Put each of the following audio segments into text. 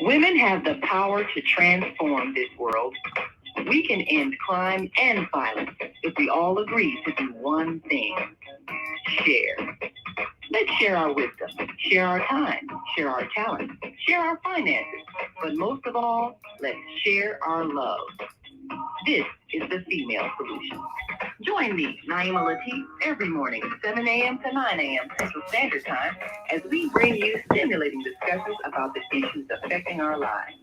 Women have the power to transform this world. We can end crime and violence if we all agree to do one thing: share. Let's share our wisdom, share our time, share our talent, share our finances, but most of all, let's share our love. This is the Female Solution. Join me, Naima Latif, every morning, 7 a.m. to 9 a.m. Central Standard Time, as we bring you stimulating discussions about the issues affecting our lives.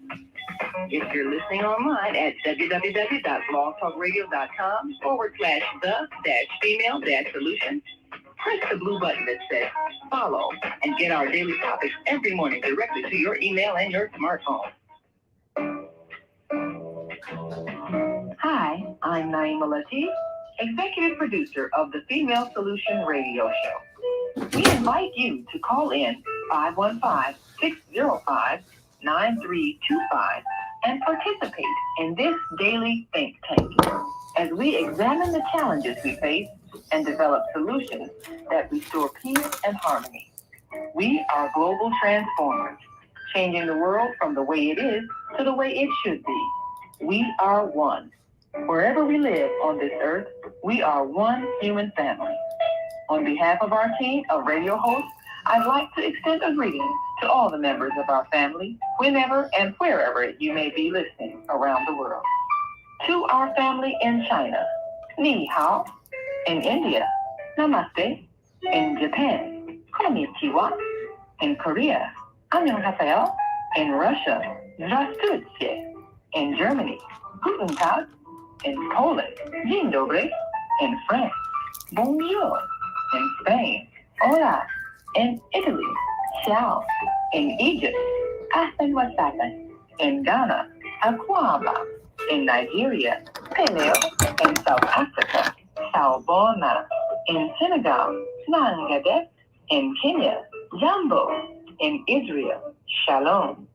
If you're listening online at www.blogtalkradio.com/the-female-solution, press the blue button that says follow and get our daily topics every morning directly to your email and your smartphone. Hi, I'm Naima Latif, executive producer of the Female Solution radio show. We invite you to call in 515-605-9325 and participate in this daily think tank as we examine the challenges we face and develop solutions that restore peace and harmony. We are global transformers, changing the world from the way it is to the way it should be. We are one. Wherever we live on this earth, we are one human family. On behalf of our team of radio hosts, I'd like to extend a greeting to all the members of our family, whenever and wherever you may be listening around the world. To our family in China, Ni Hao. In India, Namaste. In Japan, Konnichiwa. In Korea, Annyeonghaseyo. In Russia, Здравствуйте. In Germany, Guten Tag. In Poland, Dzień dobry. In France, Bonjour. In Spain, Hola. In Italy, Ciao. In Egypt, Ahlan wa sahlan. In Ghana, Akwaba. In Nigeria, Peleo. In South Africa, Sawubona. In Senegal, Nangade. In Kenya, Jambo. In Israel, Shalom.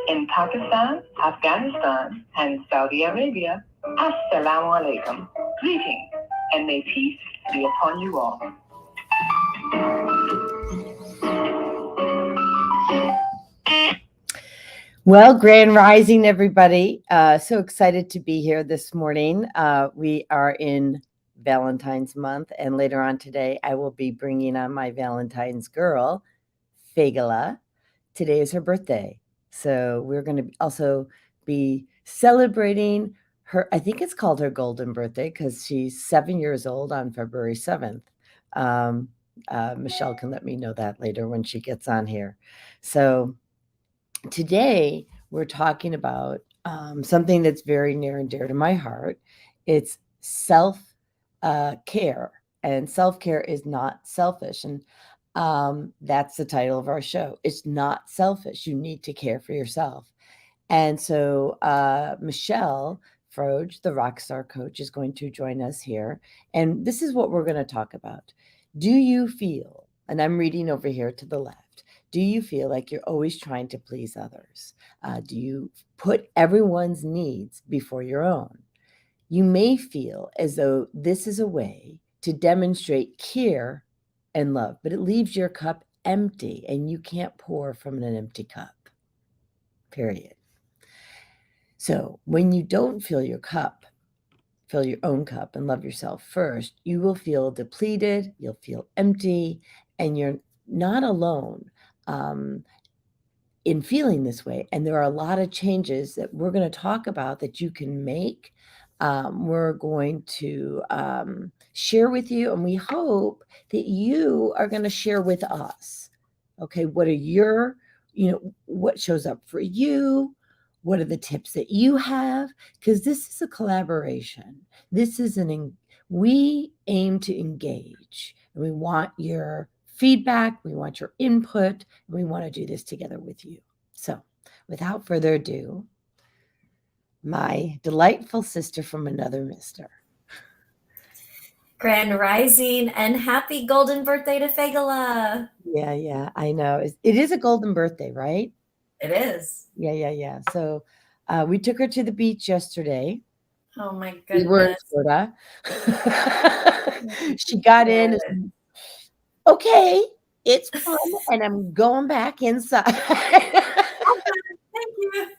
In Pakistan, Afghanistan, and Saudi Arabia, Assalamu alaikum. Greetings, and may peace be upon you all. Well, Grand Rising, everybody. So excited to be here this morning. We are in Valentine's month, and later on today, I will be bringing on my Valentine's girl, Fagala. Today is her birthday. So we're going to also be celebrating her, I think it's called her golden birthday because she's 7 years old on February 7th. Michelle can let me know that later when she gets on here. So today we're talking about something that's very near and dear to my heart. It's self-care, and self-care is not selfish. And that's the title of our show. It's not selfish. You need to care for yourself. And so Michelle Froge, the Rockstar Coach, is going to join us here. And this is what we're going to talk about. Do you feel, and I'm reading over here to the left, do you feel like you're always trying to please others? Do you put everyone's needs before your own? You may feel as though this is a way to demonstrate care and love, but it leaves your cup empty, and you can't pour from an empty cup, period. So when you don't fill your cup, fill your own cup and love yourself first, you will feel depleted, you'll feel empty, and you're not alone in feeling this way. And there are a lot of changes that we're going to talk about that you can make. We're going to share with you, and we hope that you are going to share with us. Okay, what are your, what shows up for you? What are the tips that you have? Because this is a collaboration. This is we aim to engage, and we want your feedback, we want your input, and we want to do this together with you. So without further ado, my delightful sister from another mister. Grand Rising and happy golden birthday to Fagala. Yeah, I know. It is a golden birthday, right? It is. Yeah. So we took her to the beach yesterday. Oh my goodness. We were in Florida. She got in. Okay, it's fun, and I'm going back inside. Thank you.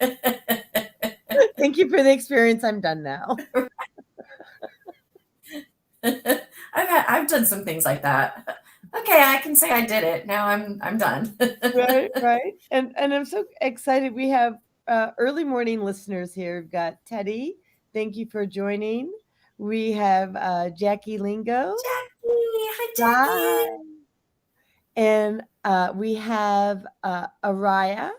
you for the experience. I'm done now. I've done some things like that. Okay, I can say I did it. Now I'm done. Right. And I'm so excited. We have early morning listeners here. We've got Teddy. Thank you for joining. We have Jackie Lingo. Jackie, hi Hi. Jackie. And we have Araya.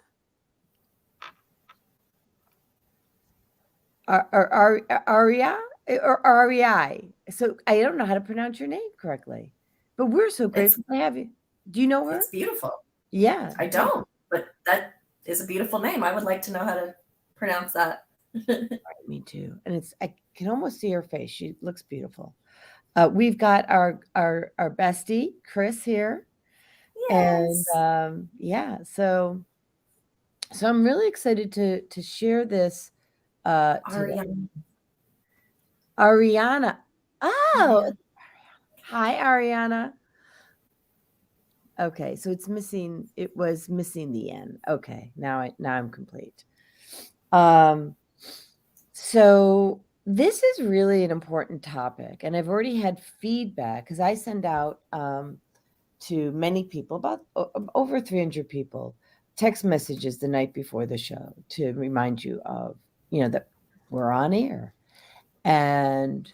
Aria or REI. So I don't know how to pronounce your name correctly, but we're so grateful to have you. Do you know her? It's beautiful. Yeah. I don't, but that is a beautiful name. I would like to know how to pronounce that. Me too. And I can almost see her face. She looks beautiful. We've got our bestie Chris here. Yes. And yeah, so I'm really excited to share this today. Ariana. Oh, hi, Ariana. Okay, so it was missing the N. Okay, now I'm complete. So this is really an important topic, and I've already had feedback because I send out to many people, about over 300 people, text messages the night before the show to remind you of, that we're on air. And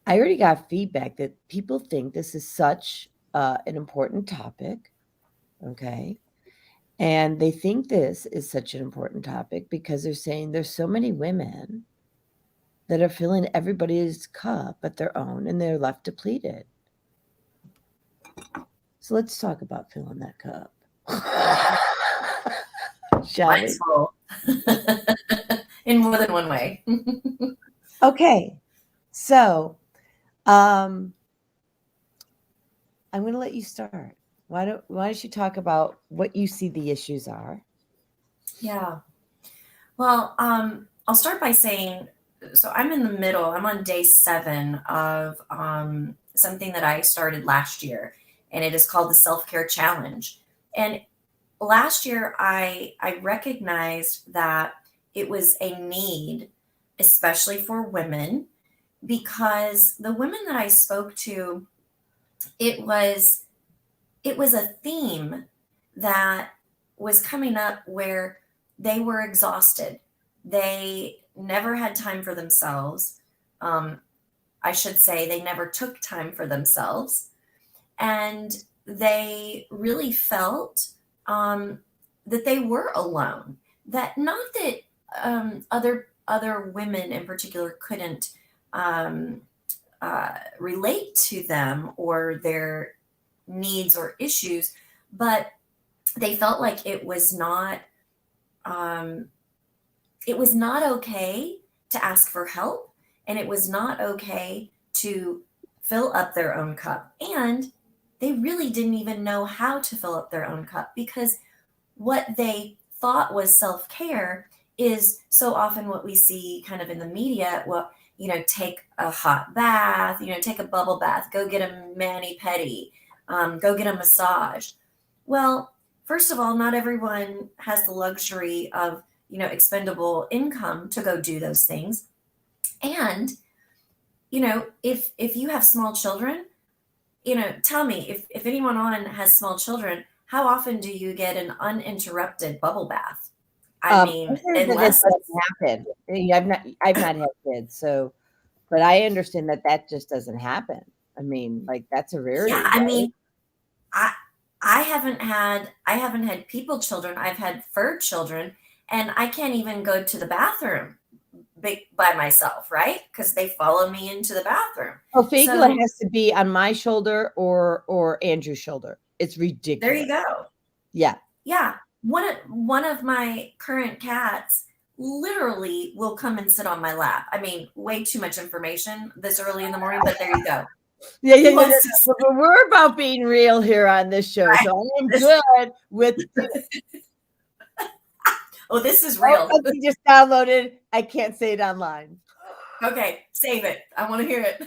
I already got feedback that people think this is such an important topic. Okay. And they think this is such an important topic because they're saying there's so many women that are filling everybody's cup but their own, and they're left depleted. So let's talk about filling that cup. Shall we? In more than one way. Okay. So I'm going to let you start. Why don't you talk about what you see the issues are? Yeah. Well, I'll start by saying, so I'm in the middle. I'm on day 7 of something that I started last year, and it is called the Self-Care Challenge. And last year, I recognized that it was a need, especially for women, because the women that I spoke to, it was a theme that was coming up where they were exhausted. They never had time for themselves. I should say they never took time for themselves. And they really felt that they were alone. That not that other women in particular couldn't relate to them or their needs or issues, but they felt like it was not okay to ask for help, and it was not okay to fill up their own cup. And they really didn't even know how to fill up their own cup, because what they thought was self-care is so often what we see kind of in the media. Well, take a hot bath, take a bubble bath, go get a mani-pedi, go get a massage. Well, first of all, not everyone has the luxury of, expendable income to go do those things. And, if you have small children, tell me, if anyone on has small children, how often do you get an uninterrupted bubble bath? I mean, unless it doesn't happen. I've not had kids, so, but I understand that just doesn't happen. I mean, like, that's a rarity. Yeah, I mean, I haven't had people children. I've had fur children, and I can't even go to the bathroom by myself, right? Because they follow me into the bathroom. Oh, Fagula has to be on my shoulder or Andrew's shoulder. It's ridiculous. There you go. Yeah. Yeah. One of my current cats literally will come and sit on my lap. I mean, way too much information this early in the morning, but there you go. Yeah. But we're about being real here on this show, so I am good with. Oh, this is real. Something just downloaded. I can't say it online. Okay, save it. I want to hear it.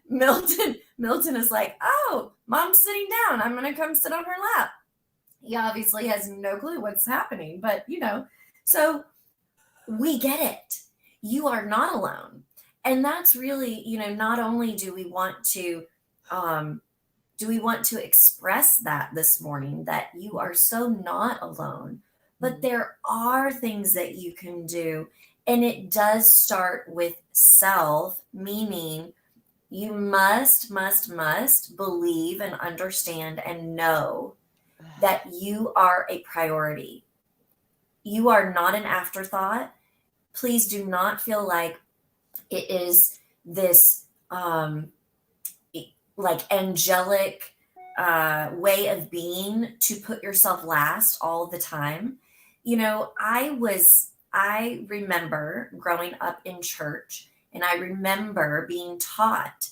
Milton is like, oh, mom's sitting down. I'm going to come sit on her lap. He obviously has no clue what's happening, but so we get it. You are not alone. And that's really, not only do we want to express that this morning, that you are so not alone, but there are things that you can do. And it does start with self, meaning you must believe and understand and know that you are a priority. You are not an afterthought. Please do not feel like it is this like angelic way of being to put yourself last all the time. I remember growing up in church, and I remember being taught,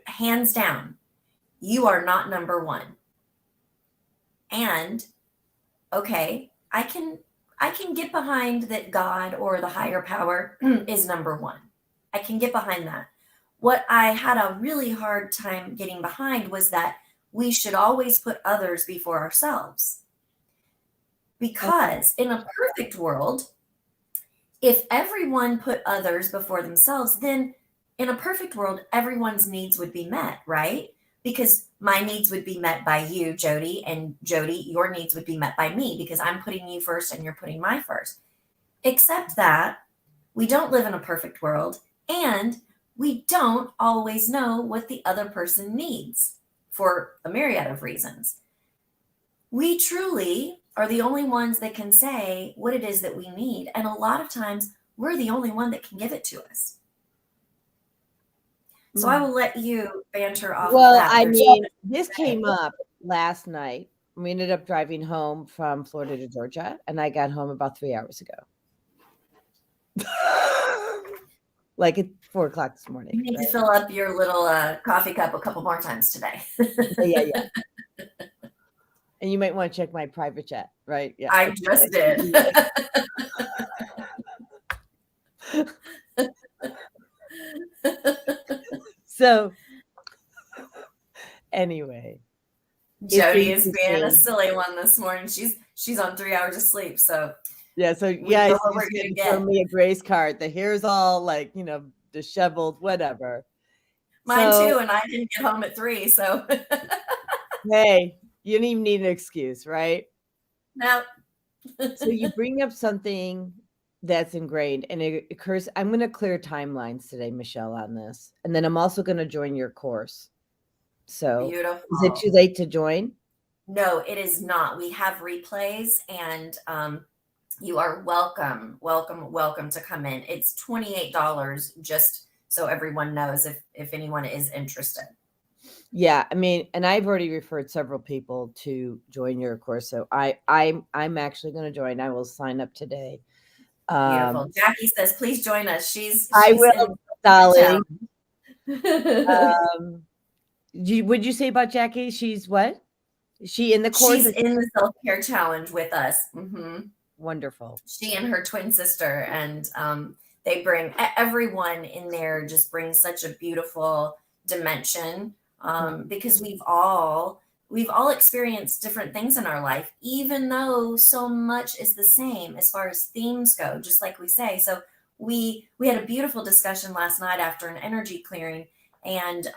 hands down, you are not number one. And okay, I can get behind that God or the higher power is number one. I can get behind that. What I had a really hard time getting behind was that we should always put others before ourselves. Because in a perfect world, if everyone put others before themselves, then in a perfect world, everyone's needs would be met, right? Because my needs would be met by you, Jody, and Jody, your needs would be met by me because I'm putting you first and you're putting my first. Except that we don't live in a perfect world, and we don't always know what the other person needs for a myriad of reasons. We truly are the only ones that can say what it is that we need. And a lot of times we're the only one that can give it to us. So I will let you banter off of that. I mean, this came up last night. We ended up driving home from Florida to Georgia, and I got home about 3 hours ago. Like at 4:00 this morning. You need to fill up your little coffee cup a couple more times today. Yeah. And you might want to check my private chat, right? Yeah. I just did. So anyway, Jody is being a silly one this morning. She's on 3 hours of sleep. So yeah, so yeah, she's gonna me a grace card. The hair's all like, disheveled, whatever. Mine too, and I didn't get home at 3, so hey, you don't even need an excuse, right? No. So you bring up something that's ingrained, and it occurs. I'm going to clear timelines today, Michelle, on this, and then I'm also going to join your course. So beautiful. Is it too late to join? No, it is not. We have replays, and you are welcome to come in. It's $28, just so everyone knows if anyone is interested. Yeah, I mean, and I've already referred several people to join your course, so I'm actually going to join. I will sign up today. Beautiful. Jackie says, "Please join us." She's I will, Dolly. Would you say about Jackie? She's what? Is she in the course? She's in the self-care challenge with us. Mm-hmm. Wonderful. She and her twin sister, and they bring everyone in there. Just brings such a beautiful dimension because we've all experienced different things in our life, even though so much is the same as far as themes go, just like we say. So we had a beautiful discussion last night after an energy clearing, and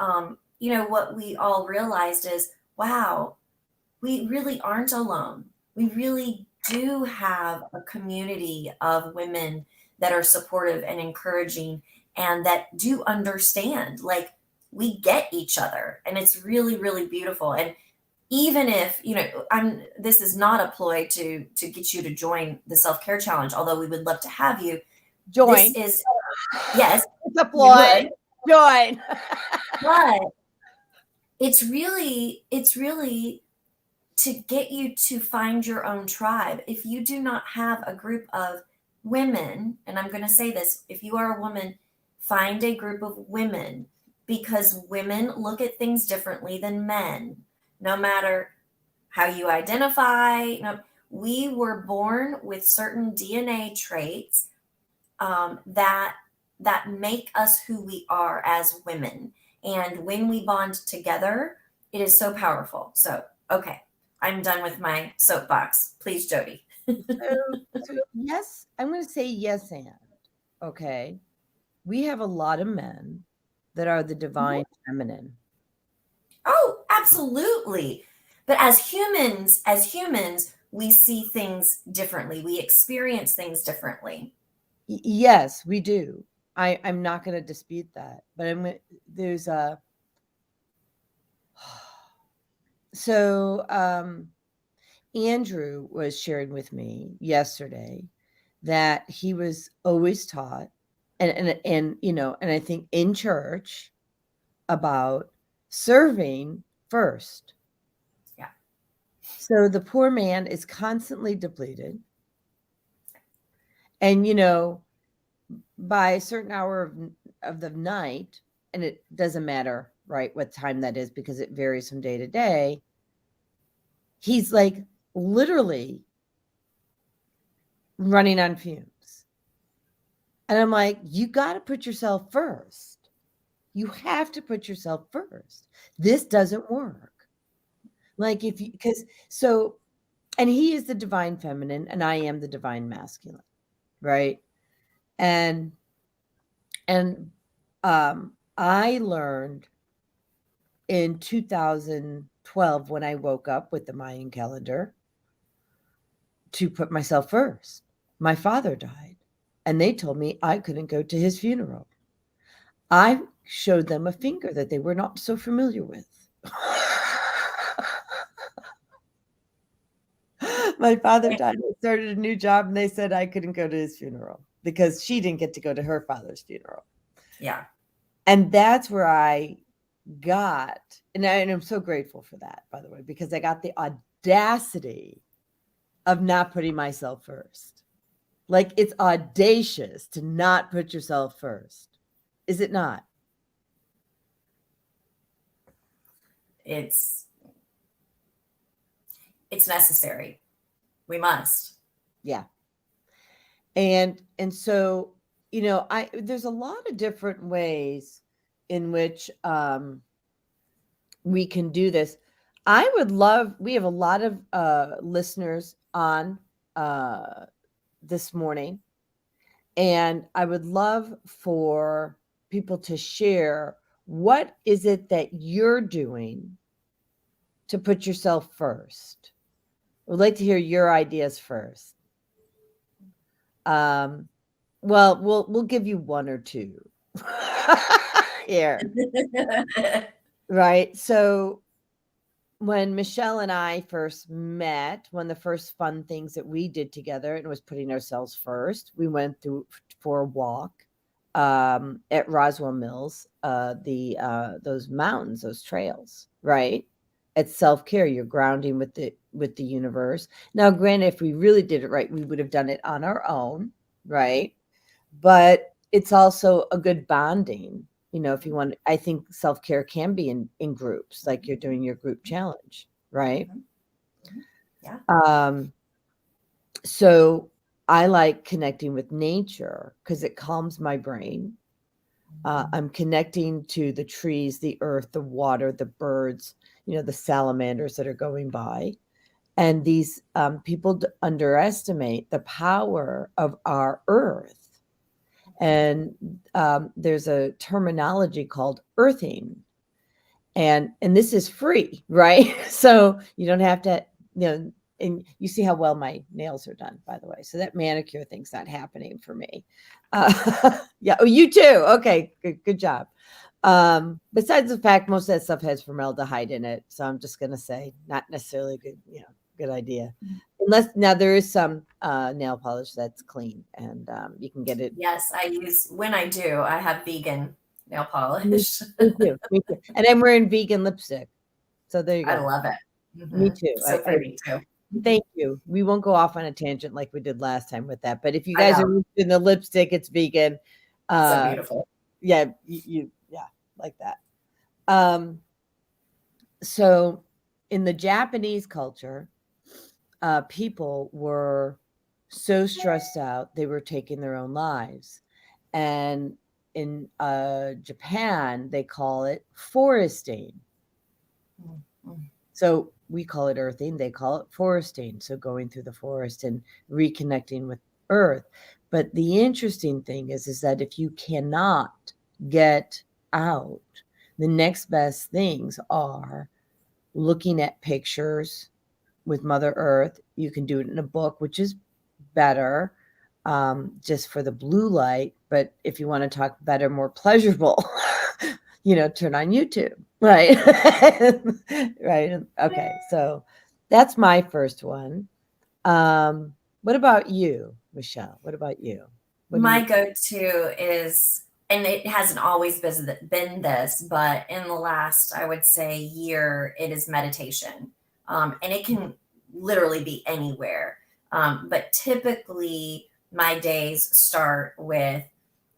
what we all realized is, wow, we really aren't alone. We really do have a community of women that are supportive and encouraging and that do understand, like, we get each other, and it's really, really beautiful. And even if, this is not a ploy to get you to join the self-care challenge, although we would love to have you join. This is, yes, it's a ploy. Join. But it's really to get you to find your own tribe. If you do not have a group of women, and I'm going to say this, if you are a woman, find a group of women, because women look at things differently than men, no matter how you identify. We were born with certain DNA traits that make us who we are as women. And when we bond together, it is so powerful. So, okay, I'm done with my soapbox. Please, Jody. So yes, I'm going to say yes and. Okay. We have a lot of men that are the divine feminine. Oh, absolutely. But as humans, we see things differently. We experience things differently. Yes, we do. I'm not going to dispute that, but there's a so Andrew was sharing with me yesterday that he was always taught, and you know, and I think in church, about serving first. Yeah. So the poor man is constantly depleted, and you know, by a certain hour of the night, and it doesn't matter, right, what time that is because it varies from day to day, he's like literally running on fumes. And I'm like, you got to put yourself first. You have to put yourself first. This doesn't work. Like if you, because so, and he is the divine feminine and I am the divine masculine, right? And I learned in 2012 when I woke up with the Mayan calendar to put myself first. My father died, and they told me I couldn't go to his funeral. I showed them a finger that they were not so familiar with. My father died. I started a new job, and they said I couldn't go to his funeral because she didn't get to go to her father's funeral. Yeah. And that's where I got, and I'm so grateful for that, by the way, because I got the audacity of not putting myself first. Like it's audacious to not put yourself first. Is it not? It's necessary. We must. Yeah. And so, you know, there's a lot of different ways in which we can do this. I would love, we have a lot of listeners on this morning, and I would love for people to share what is it that you're doing to put yourself first. I would like to hear your ideas first. Well, we'll give you one or two here, right? So when Michelle and I first met, one of the first fun things that we did together, and was putting ourselves first, we went through for a walk at Roswell Mills, those mountains, those trails, right? It's self-care. You're grounding with the universe. Now, granted, if we really did it right, we would have done it on our own, right? But it's also a good bonding. You know, if you want, I think self-care can be in groups, like you're doing your group challenge, right? Yeah. So I like connecting with nature because it calms my brain. I'm connecting to the trees, the earth, the water, the birds, you know, the salamanders that are going by. And these people underestimate the power of our earth. And there's a terminology called earthing. And this is free, right? So you don't have to, you know, and you see how well my nails are done, by the way. So that manicure thing's not happening for me. Yeah. Oh, you too. Okay. Good job. Besides the fact most of that stuff has formaldehyde in it. So I'm just going to say not necessarily good, you know, good idea. Unless now there is some nail polish that's clean and you can get it. Yes, when I do, I have vegan nail polish. Me too. Me too. And I'm wearing vegan lipstick. So there you go. I love it. Me too. So pretty too. Thank you. We won't go off on a tangent like we did last time with that. But if you I guys know. are in the lipstick, it's vegan. So beautiful. Yeah, yeah, like that. So in the Japanese culture, people were so stressed out they were taking their own lives. And in Japan, they call it foresting. Mm-hmm. So we call it earthing, they call it foresting. So going through the forest and reconnecting with earth. But the interesting thing is that if you cannot get out, the next best things are looking at pictures with Mother Earth. You can do it in a book, which is better, just for the blue light. But if you want to talk better, more pleasurable, turn on YouTube, right? Right. Okay. So that's my first one. What about you, Michelle? What about you? My go-to is, and it hasn't always been this, but in the last, I would say, year, it is meditation. And it can literally be anywhere. But typically, my days start with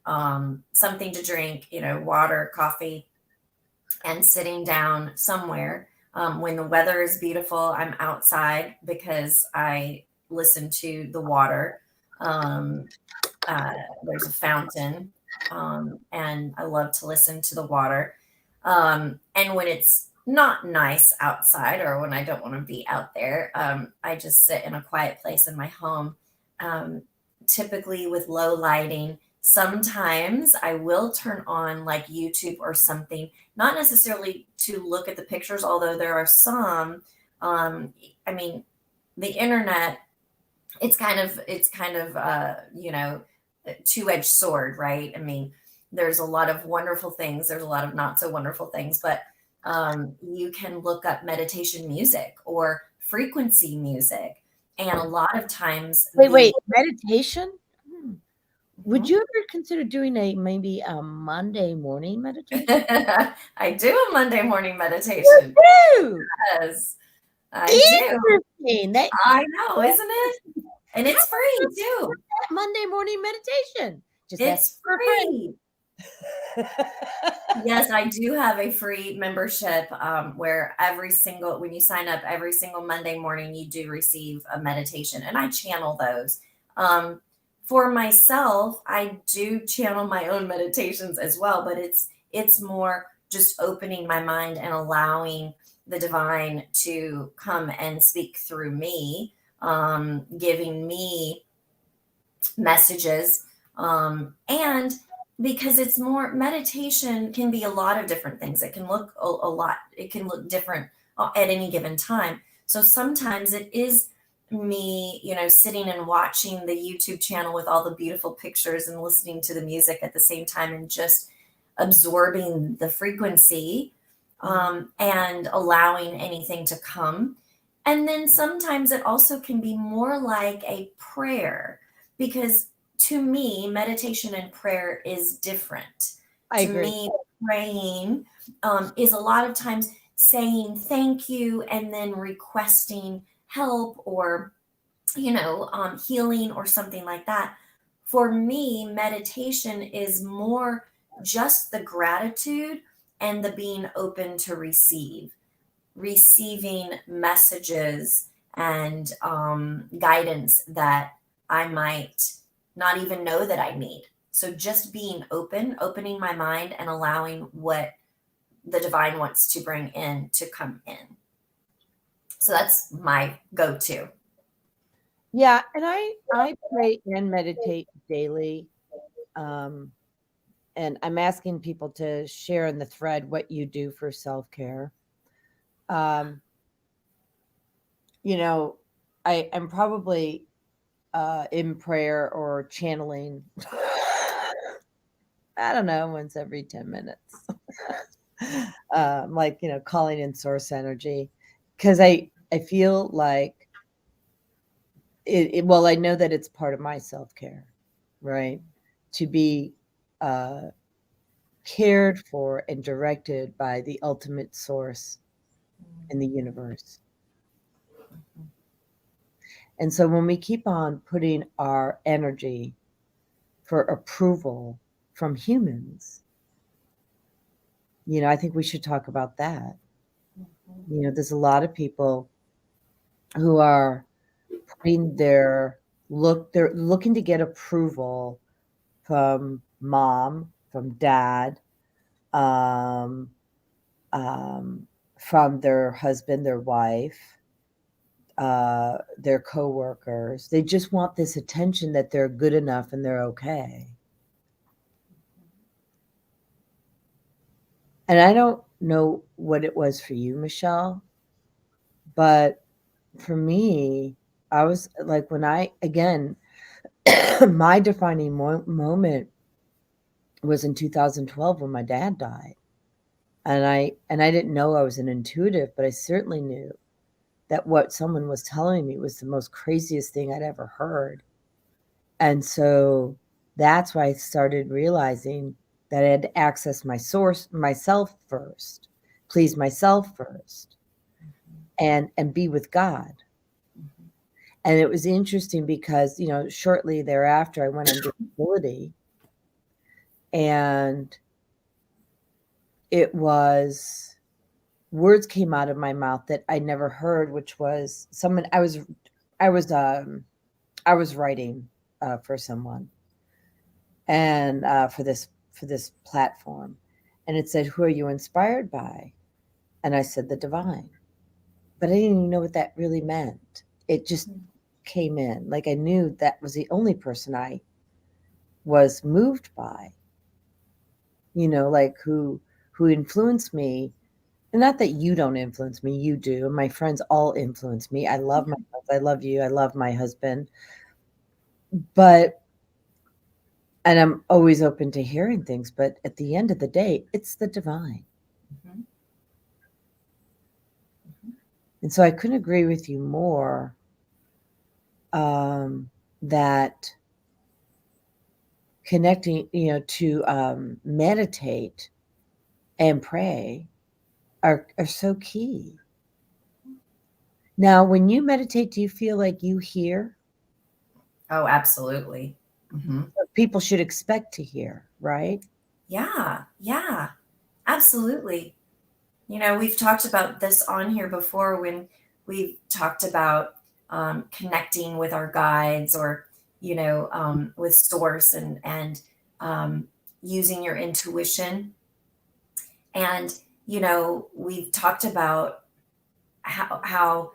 something to drink, water, coffee, and sitting down somewhere. When the weather is beautiful, I'm outside because I listen to the water. There's a fountain, and I love to listen to the water. And when it's not nice outside, or when I don't want to be out there, I just sit in a quiet place in my home, typically with low lighting. Sometimes I will turn on like YouTube or something, not necessarily to look at the pictures, although there are some. I mean, the internet, it's kind of a two-edged sword, right? I mean, there's a lot of wonderful things, there's a lot of not so wonderful things, but you can look up meditation music or frequency music, and a lot of times wait, meditation? Would Mhm. you ever consider doing maybe a Monday morning meditation? I do a Monday morning meditation. Woo! Yes, I do. Interesting. I know, isn't it? And it's free too. Monday morning meditation. Just ask It's for a friend. free. Yes, I do have a free membership, where when you sign up every single Monday morning, you do receive a meditation, and I channel those. For myself, I do channel my own meditations as well, but it's more just opening my mind and allowing the divine to come and speak through me, giving me messages, and because it's more, meditation can be a lot of different things. It can look it can look different at any given time. So sometimes it is me, sitting and watching the YouTube channel with all the beautiful pictures and listening to the music at the same time, and just absorbing the frequency, and allowing anything to come. And then sometimes it also can be more like a prayer, because to me, meditation and prayer is different. I To agree. me, praying, is a lot of times saying thank you and then requesting help, or healing or something like that. For me, meditation is more just the gratitude and the being open to receiving messages and guidance that I might not even know that I need. So just being opening my mind and allowing what the divine wants to bring in to come in. So that's my go-to. Yeah, and I pray and meditate daily. And I'm asking people to share in the thread what you do for self-care. I'm probably in prayer or channeling. I don't know, once every 10 minutes. Like, calling in source energy, because I feel like well, I know that it's part of my self-care, right? To be cared for and directed by the ultimate source in the universe. And so when we keep on putting our energy for approval from humans, I think we should talk about that. There's a lot of people who are putting they're looking to get approval from mom, from dad, from their husband, their wife, their coworkers. They just want this attention that they're good enough and they're okay. And I don't know what it was for you, Michelle, but for me, I was like, when I, again, my defining moment was in 2012 when my dad died. And I didn't know I was an intuitive, but I certainly knew that what someone was telling me was the most craziest thing I'd ever heard. And so that's why I started realizing that I had to access my source, myself first, please myself first, and be with God. And it was interesting because, you know, shortly thereafter I went on disability, and it was, words came out of my mouth that I never heard, which was someone, I was writing for someone, and for this platform, and it said, "Who are you inspired by?" And I said, "The divine," but I didn't even know what that really meant. It just came in, like I knew that was the only person I was moved by, you know, like who influenced me. And not that you don't influence me, you do, and my friends all influence me. I love my friends, I love you, I love my husband, but, and I'm always open to hearing things, but at the end of the day, it's the divine. Mm-hmm. And so I couldn't agree with you more, that connecting, you know, to meditate and pray are so key. Now, when you meditate, do you feel like you hear? Oh, absolutely. Mm-hmm. People should expect to hear, right? Yeah, absolutely. You know, we've talked about this on here before when we've talked about connecting with our guides, or, you know, with source, and using your intuition. And, you know, we've talked about how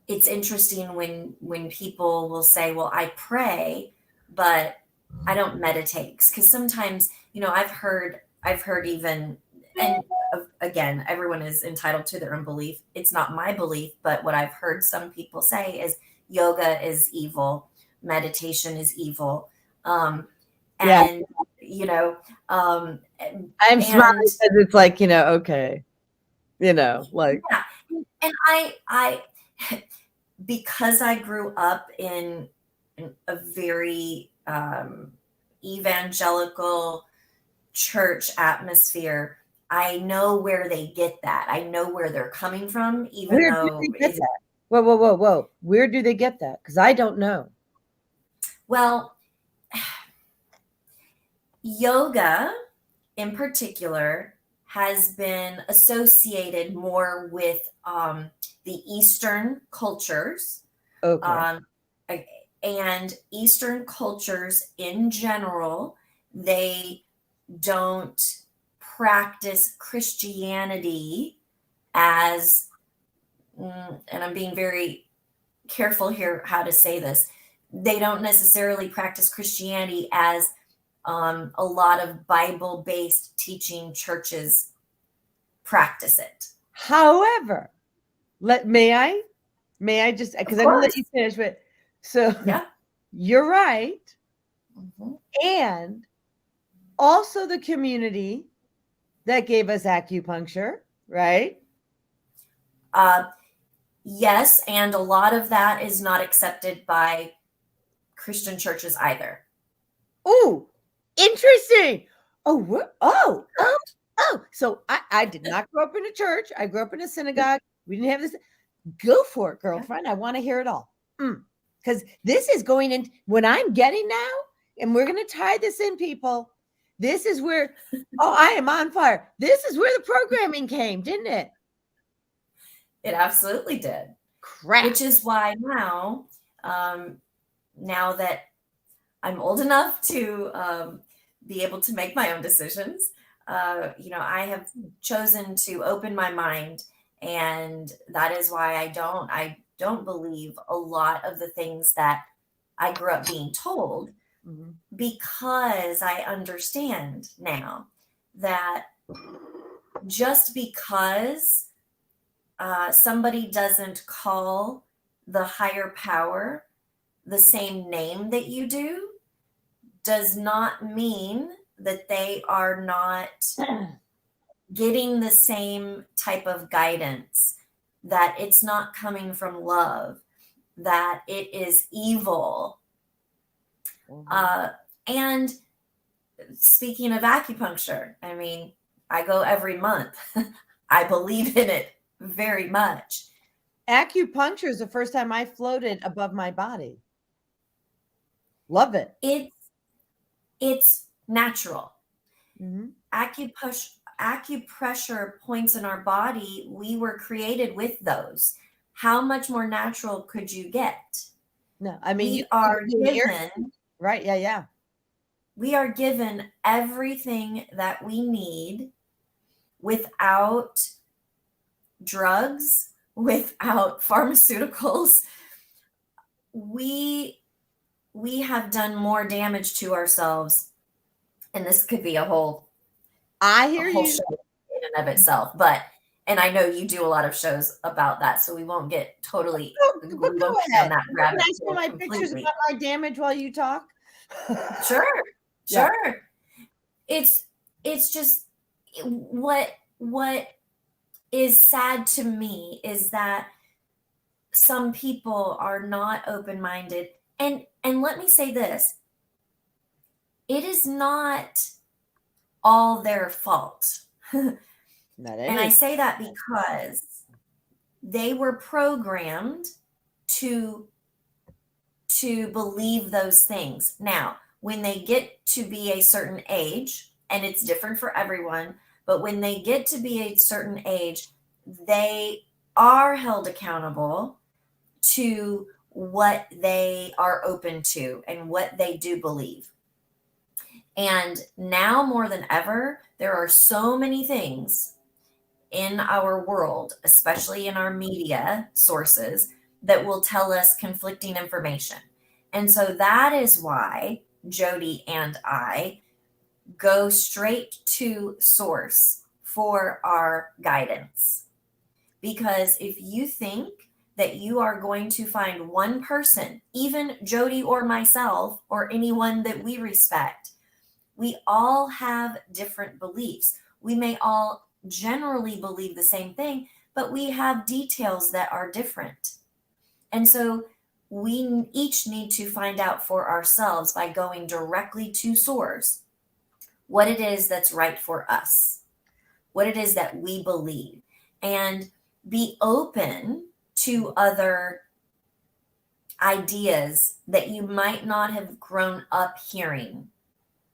it's interesting when people will say, well, I pray, but I don't meditate. Because sometimes, you know, I've heard even, and again, everyone is entitled to their own belief. It's not my belief, but what I've heard some people say is yoga is evil, meditation is evil. Yeah. And, you know, I'm smiling and because it's like, you know, okay, you know, like, yeah, and I because I grew up in a very evangelical church atmosphere, I know where they get that. I know where they're coming from, even where do though they get that? Whoa. Where do they get that? Because I don't know. well, yoga in particular has been associated more with the Eastern cultures. Okay. Um, and Eastern cultures in general, they don't practice Christianity as, and I'm being very careful here how to say this, they don't necessarily practice Christianity as a lot of Bible based teaching churches practice it. However, may I just, because I'm going to let you finish, but so Yeah. you're right. Mm-hmm. And also the community that gave us acupuncture, right? Yes, and a lot of that is not accepted by Christian churches either. Ooh, interesting. Oh. So I did not grow up in a church. I grew up in a synagogue. We didn't have this. Go for it, girlfriend. I want to hear it all. Because this is going in, what I'm getting now, and we're going to tie this in, people. This is where, oh, I am on fire. This is where the programming came, didn't it? It absolutely did. Crap. Which is why now, now that I'm old enough to be able to make my own decisions, I have chosen to open my mind, and that is why I don't believe a lot of the things that I grew up being told, Mhm. because I understand now that just because somebody doesn't call the higher power the same name that you do does not mean that they are not getting the same type of guidance, that it's not coming from love, that it is evil. Mhm. And speaking of acupuncture, I mean, I go every month. I believe in it very much. Acupuncture is the first time I floated above my body. Love it. It's natural. Mhm. Acupressure points in our body, we were created with those. How much more natural could you get? No, I mean, We are you hear, given right? Yeah, yeah. we are given everything that we need without drugs, without pharmaceuticals. We have done more damage to ourselves, and this could be I a hear whole you. show in and of itself. But and I know you do a lot of shows about that, so we won't get totally But we go won't go down ahead. that Can rabbit I show hole my pictures completely. about my damage while you talk? Sure, Yeah. sure. It's just what is sad to me is that some people are not open-minded. And let me say this, it is not all their fault. Not And I any. say that because they were programmed to believe those things. Now, when they get to be a certain age, and it's different for everyone, but when they get to be a certain age, they are held accountable to what they are open to and what they do believe. And now more than ever, there are so many things in our world, especially in our media sources, that will tell us conflicting information. And so that is why Jody and I go straight to source for our guidance. Because if you think that you are going to find one person, even Jody or myself or anyone that we respect, we all have different beliefs. We may all generally believe the same thing, but we have details that are different. And so we each need to find out for ourselves by going directly to source what it is that's right for us, what it is that we believe, and be open to other ideas that you might not have grown up hearing.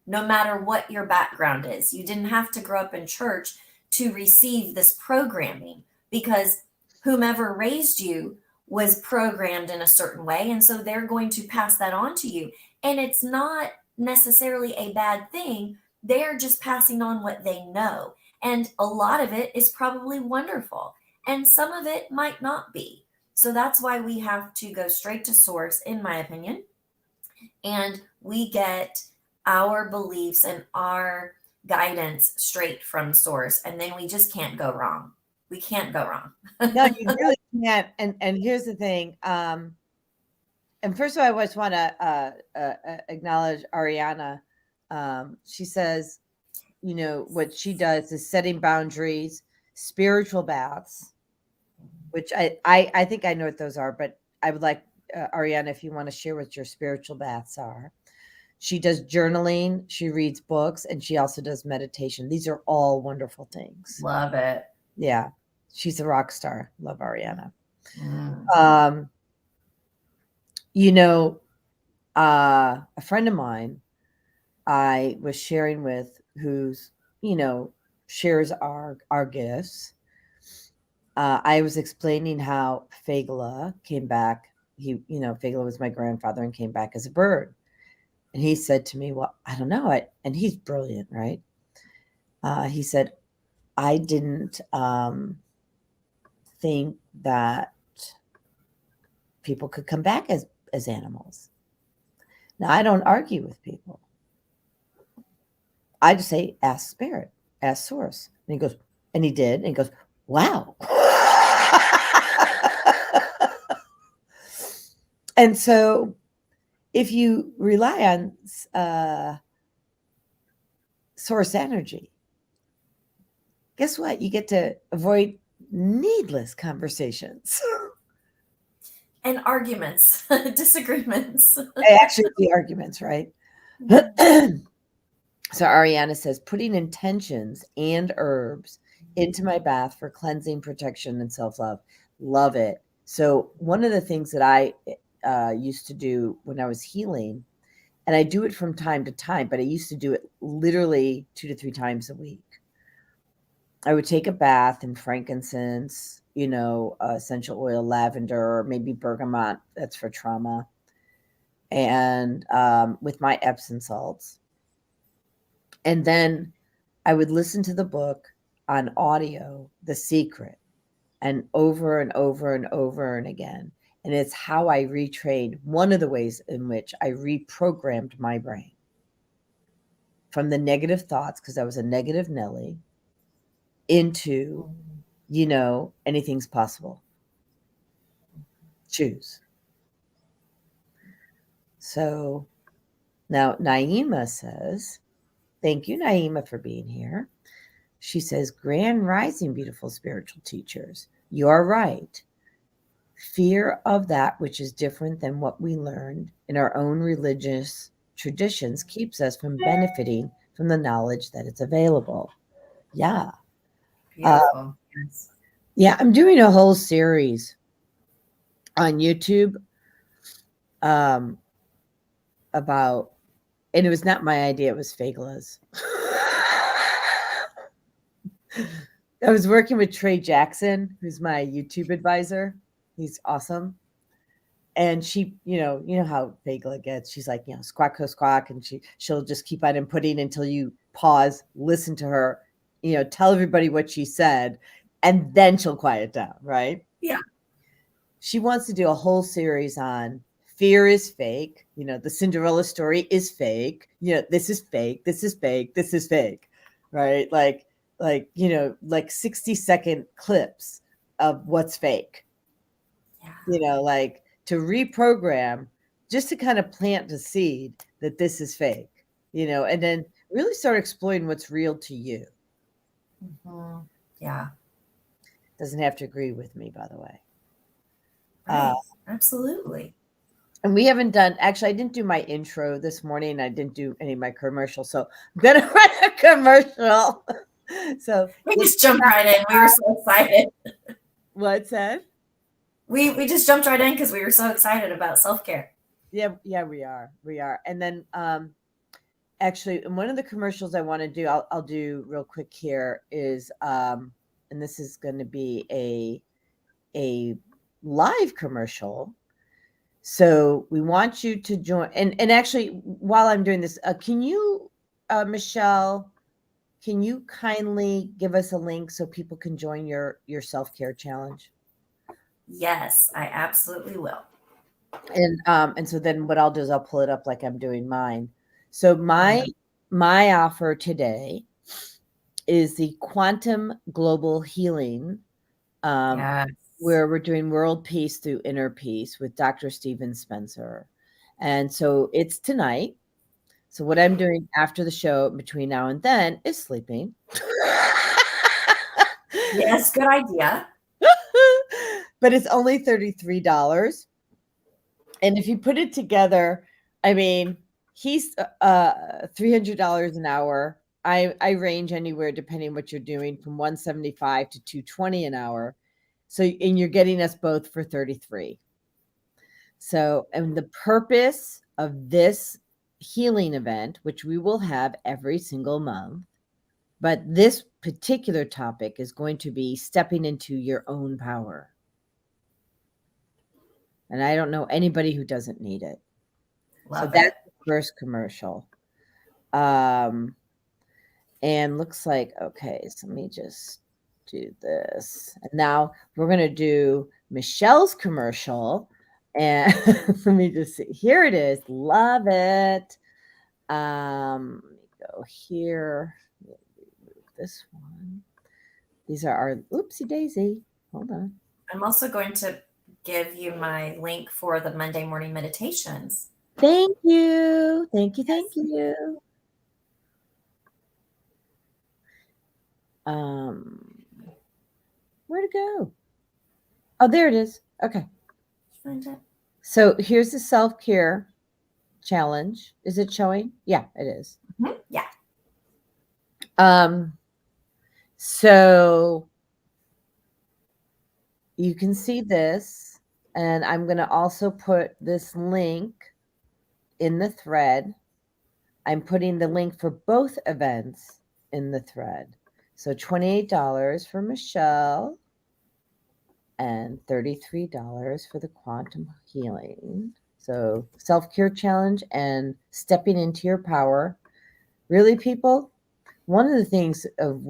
No matter what your background is, you didn't have to grow up in church to receive this programming, because whomever raised you was programmed in a certain way. And so they're going to pass that on to you. And it's not necessarily a bad thing. They're just passing on what they know. And a lot of it is probably wonderful, and some of it might not be. So that's why we have to go straight to source, in my opinion. And we get our beliefs and our guidance straight from source. And then we just can't go wrong. We can't go wrong. No, you really can't. And here's the thing. And first of all, I just want to acknowledge Ariana. She says, what she does is setting boundaries, spiritual baths, which I think I know what those are, but I would like Ariana, if you want to share what your spiritual baths are. She does journaling, she reads books, and she also does meditation. These are all wonderful things. Love it. Yeah, she's a rock star. Love Ariana. Mm. A friend of mine I was sharing with, who's shares our gifts. I was explaining how Fagala came back. Fagala was my grandfather and came back as a bird. And he said to me, well, I don't know. And he's brilliant, right? He said, I didn't think that people could come back as animals. Now, I don't argue with people. I just say, ask spirit, ask source. And he goes, and he did. And he goes, wow. And so if you rely on source energy, guess what? You get to avoid needless conversations. And arguments, disagreements. Actually, the arguments, right? So Ariana says, putting intentions and herbs into my bath for cleansing, protection, and self-love. Love it. So one of the things that I used to do when I was healing, and I do it from time to time, but I used to do it literally 2 to 3 times a week. I would take a bath in frankincense, essential oil, lavender, maybe bergamot. That's for trauma. And with my Epsom salts. And then I would listen to the book on audio, The Secret, and over and over and over and again. And it's how I retrained, one of the ways in which I reprogrammed my brain from the negative thoughts, because I was a negative Nelly, into, anything's possible. Choose. So now Naima says, thank you, Naima, for being here. She says, grand rising, beautiful spiritual teachers. You are right. Fear of that which is different than what we learned in our own religious traditions keeps us from benefiting from the knowledge that it's available. Yeah. Beautiful. Yes. Yeah, I'm doing a whole series on YouTube about, and it was not my idea, it was Fagla's. I was working with Trey Jackson, who's my YouTube advisor. He's awesome. And she, you know how Fagla gets. She's like, squawk, squawk, and she'll just keep on inputting until you pause, listen to her, tell everybody what she said, and then she'll quiet down, right? Yeah. She wants to do a whole series on fear is fake. The Cinderella story is fake. This is fake. This is fake. This is fake, right? Like 60-second clips of what's fake. Yeah. Like to reprogram, just to kind of plant the seed that this is fake, and then really start exploring what's real to you. Mm-hmm. Yeah. Doesn't have to agree with me, by the way. Right. Absolutely. And we haven't done, actually, I didn't do my intro this morning. I didn't do any of my commercials. So I'm going to run a commercial. So we just jumped right in. We were so excited. What's that? We just jumped right in because we were so excited about self-care. Yeah, we are. And then actually, one of the commercials I want to do, I'll do real quick here is, and this is going to be a live commercial. So we want you to join. And actually, while I'm doing this, can you, Michelle, can you kindly give us a link so people can join your self-care challenge? Yes, I absolutely will. And so then what I'll do is I'll pull it up like I'm doing mine. So my offer today is the Quantum Global Healing, Yes. where we're doing world peace through inner peace with Dr. Steven Spencer. And so it's tonight. So what I'm doing after the show between now and then is sleeping. Yes, good idea. But it's only $33. And if you put it together, I mean, he's $300 an hour. I range anywhere depending what you're doing from $175 to $220 an hour. So, and you're getting us both for $33. So, and the purpose of this healing event, which we will have every single month, but this particular topic is going to be stepping into your own power. And I don't know anybody who doesn't need it. Love That's it. the first commercial. And And looks like, okay, so let me just do this. And now we're going to do Michelle's commercial. And let me just see. Here it is. Love it. Let me go here. Move this one. These are our, oopsie daisy. Hold on. I'm also going to give you my link for the Monday morning meditations. Thank you. Thank you. Thank you. Where'd it go? Oh, there it is. Okay. Find it. So here's the self-care challenge. Is it showing? Yeah, it is. Mm-hmm. Yeah. So you can see this, and I'm going to also put this link in the thread. I'm putting the link for both events in the thread. So $28 for Michelle and $33 for the quantum healing. So self-care challenge and stepping into your power. Really, people, one of the things of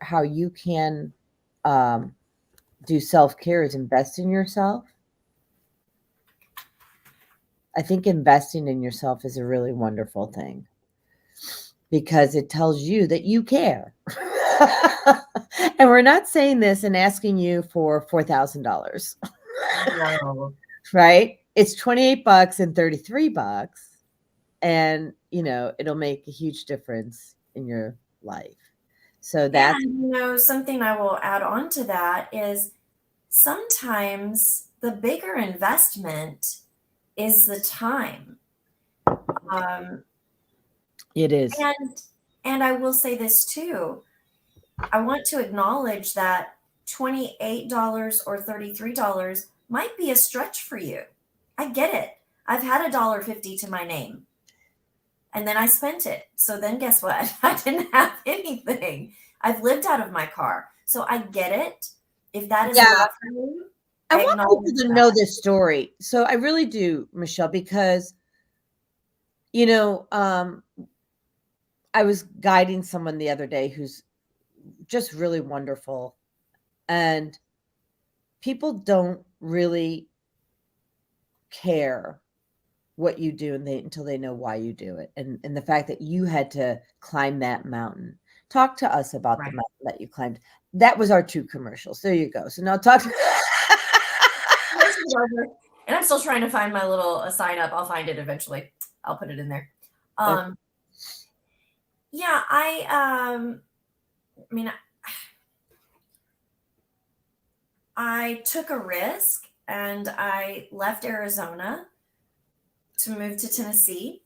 how you can do self-care is invest in yourself. I think investing in yourself is a really wonderful thing because it tells you that you care. And we're not saying this and asking you for $4,000. No. Right? It's $28 and $33. And, it'll make a huge difference in your life. So that's, something I will add on to that is sometimes the bigger investment is the time. It is. And I will say this too. I want to acknowledge that $28 or $33 might be a stretch for you. I get it. I've had $1.50 to my name. And then I spent it. So then guess what? I didn't have anything. I've lived out of my car. So I get it. If that is a lot for you, I want people to know this story. So I really do, Michelle, because, I was guiding someone the other day who's just really wonderful. And people don't really care what you do until they know why you do it. And the fact that you had to climb that mountain. Talk to us about the mountain that you climbed. That was our 2 commercials. There you go. So now talk to And I'm still trying to find my little sign up. I'll find it eventually. I'll put it in there. Yeah, I took a risk and I left Arizona to move to Tennessee.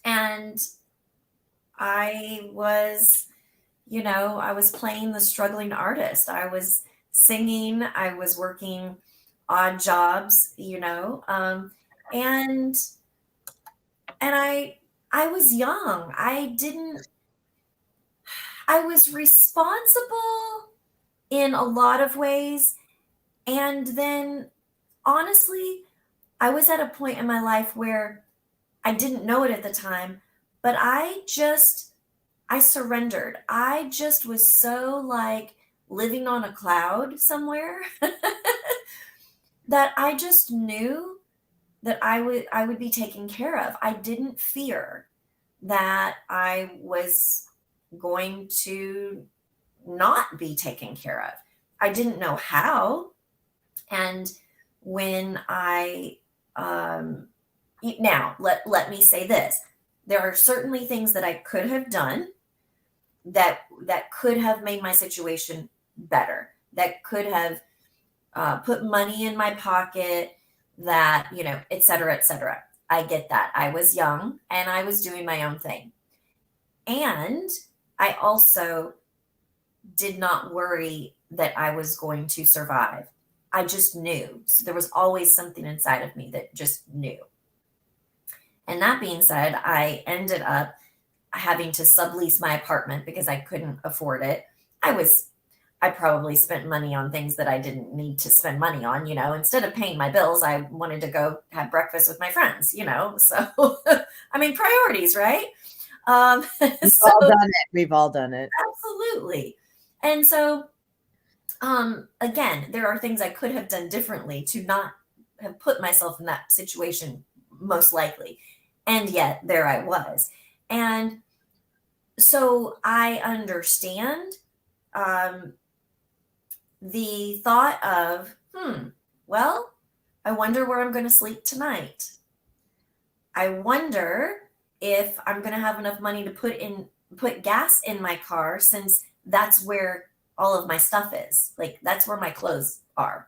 And I was, I was playing the struggling artist. I was singing, I was working odd jobs, and I was young. I was responsible in a lot of ways. And then honestly, I was at a point in my life where I didn't know it at the time, but I surrendered. I just was so like living on a cloud somewhere that I just knew that I would be taken care of. I didn't fear that I was going to not be taken care of. I didn't know how. And when now let me say this, there are certainly things that I could have done that could have made my situation better, that could have put money in my pocket, that, et cetera, et cetera. I get that. I was young and I was doing my own thing. And I also did not worry that I was going to survive. I just knew. So there was always something inside of me that just knew. And that being said, I ended up having to sublease my apartment because I couldn't afford it. I probably spent money on things that I didn't need to spend money on, instead of paying my bills, I wanted to go have breakfast with my friends, so, priorities, right? We've So all done it. We've all done it. absolutely. And so, again, there are things I could have done differently to not have put myself in that situation, most likely. And yet there I was. And so I understand the thought of, well, I wonder where I'm going to sleep tonight. I wonder if I'm going to have enough money to put gas in my car, since that's where all of my stuff is. Like, that's where my clothes are.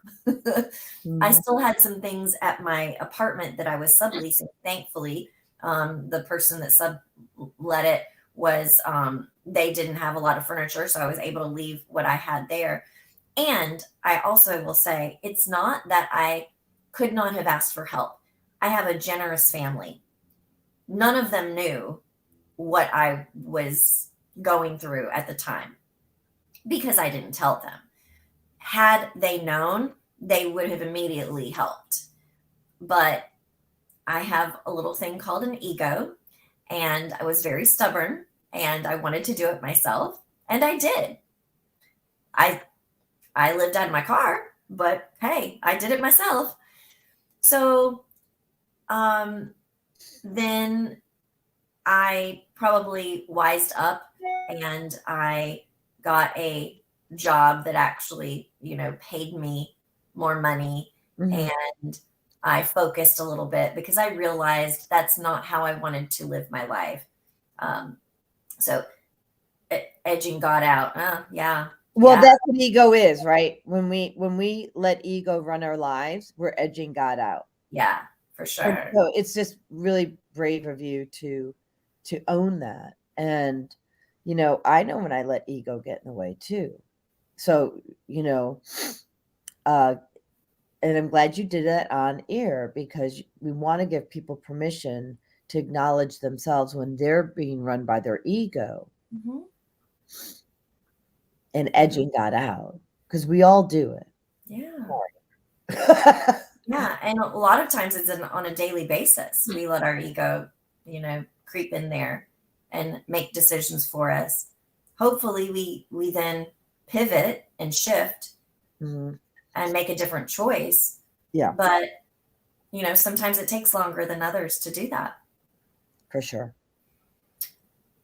I still had some things at my apartment that I was subleasing. Thankfully, the person that sublet it was, they didn't have a lot of furniture, so I was able to leave what I had there. And I also will say, it's not that I could not have asked for help. I have a generous family. None of them knew what I was going through at the time because I didn't tell them. Had they known, they would have immediately helped. But I have a little thing called an ego, and I was very stubborn, and I wanted to do it myself, and I did. I lived out of my car, but hey, I did it myself. So then I probably wised up, and I got a job that actually, paid me more money. And I focused a little bit because I realized that's not how I wanted to live my life. So edging God out. Yeah. Well, Yeah. that's what ego is, right? When we let ego run our lives, we're edging God out. Yeah, for And sure. so it's just really brave of you to own that. And I know when I let ego get in the way too. So, and I'm glad you did that on air, because we want to give people permission to acknowledge themselves when they're being run by their ego and edging God out, because we all do it. Yeah. Yeah. And a lot of times it's on a daily basis. We let our ego, creep in there and make decisions for us. Hopefully we then pivot and shift and make a different choice. Yeah. But, sometimes it takes longer than others to do that. For sure.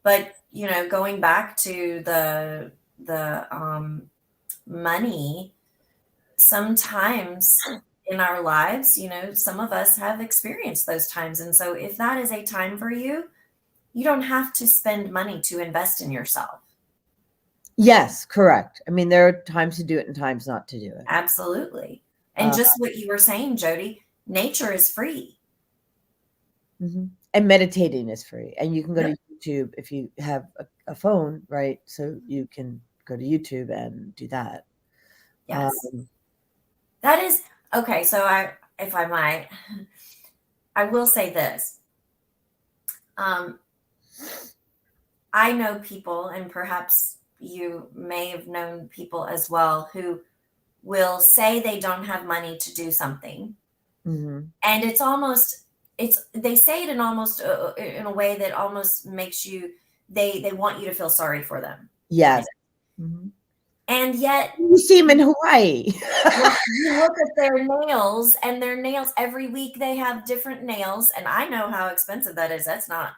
But, going back to the money, sometimes in our lives, some of us have experienced those times. And so if that is a time for you, you don't have to spend money to invest in yourself. Yes, correct. I mean, there are times to do it and times not to do it. Absolutely. And just what you were saying, Jody, nature is free. And meditating is free. And you can go to YouTube if you have a phone, right? So you can go to YouTube and do that. Yes. That is okay. So if I might, I will say this. I know people, and perhaps you may have known people as well, who will say they don't have money to do something. And it's almost, they say it in almost in a way that almost makes you, they want you to feel sorry for them. Yes. And yet you see them in Hawaii. You look at their nails, and their nails every week they have different nails, and I know how expensive that is. It's not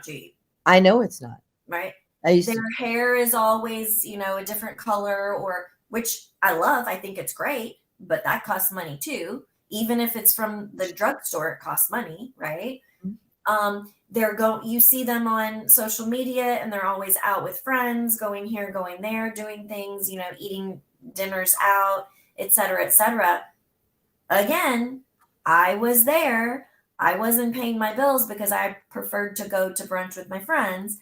cheap. I know it's not. Right? Their hair is always, a different color, or which I love. I think it's great, but that costs money too. Even if it's from the drugstore, it costs money, right? You see them on social media, and they're always out with friends, going here, going there, doing things, eating dinners out, et cetera, et cetera. Again, I was there. I wasn't paying my bills because I preferred to go to brunch with my friends.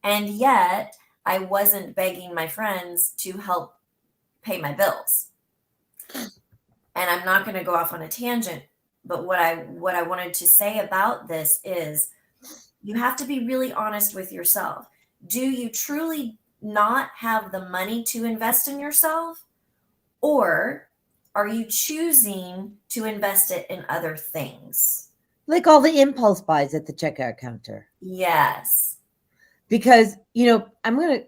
And yet I wasn't begging my friends to help pay my bills. And I'm not going to go off on a tangent, but what I wanted to say about this is you have to be really honest with yourself. Do you truly not have the money to invest in yourself? Or are you choosing to invest it in other things? Like all the impulse buys at the checkout counter. Yes. because, I'm going to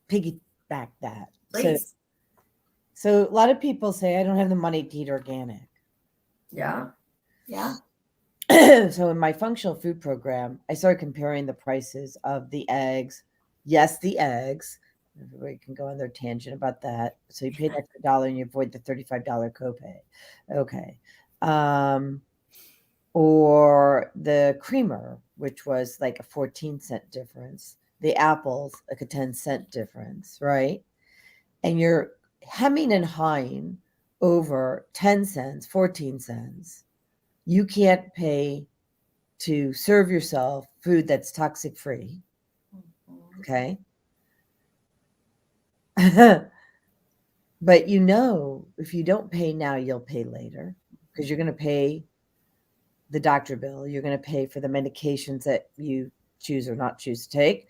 piggyback that. Please. So a lot of people say, I don't have the money to eat organic. Yeah. Yeah. So in my functional food program, I started comparing the prices of the eggs. Yes, the eggs. Everybody can go on their tangent about that. So you pay an extra $1 and you avoid the $35 copay. Okay. Or the creamer, which was like a 14-cent difference. The apples, like a 10-cent difference, right? And you're hemming and hawing over 10 cents, 14 cents. You can't pay to serve yourself food that's toxic free. Okay. But if you don't pay now, you'll pay later, because you're going to pay the doctor bill. You're going to pay for the medications that you choose or not choose to take.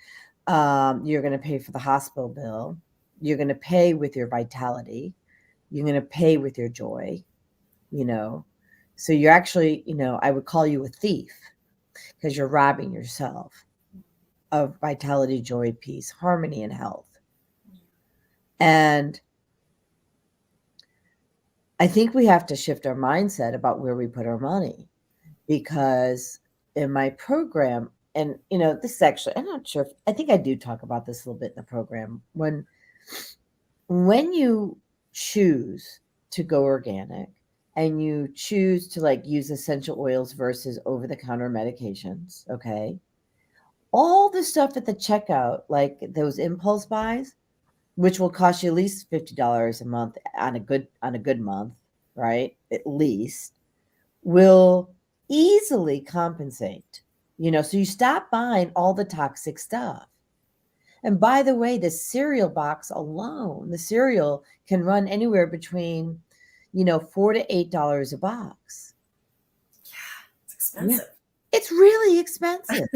You're going to pay for the hospital bill. You're going to pay with your vitality. You're going to pay with your joy, So you're actually, I would call you a thief, because you're robbing yourself of vitality, joy, peace, harmony, and health. And I think we have to shift our mindset about where we put our money, because in my program, and this is actually, I'm not sure I think I do talk about this a little bit in the program. When you choose to go organic and you choose to use essential oils versus over-the-counter medications, okay, all the stuff at the checkout, like those impulse buys, which will cost you at least $50 a month on a good month, right? At least, will easily compensate. So you stop buying all the toxic stuff. And by the way, the cereal box alone, the cereal can run anywhere between, $4 to $8 a box. Yeah, it's expensive. Yeah. It's really expensive.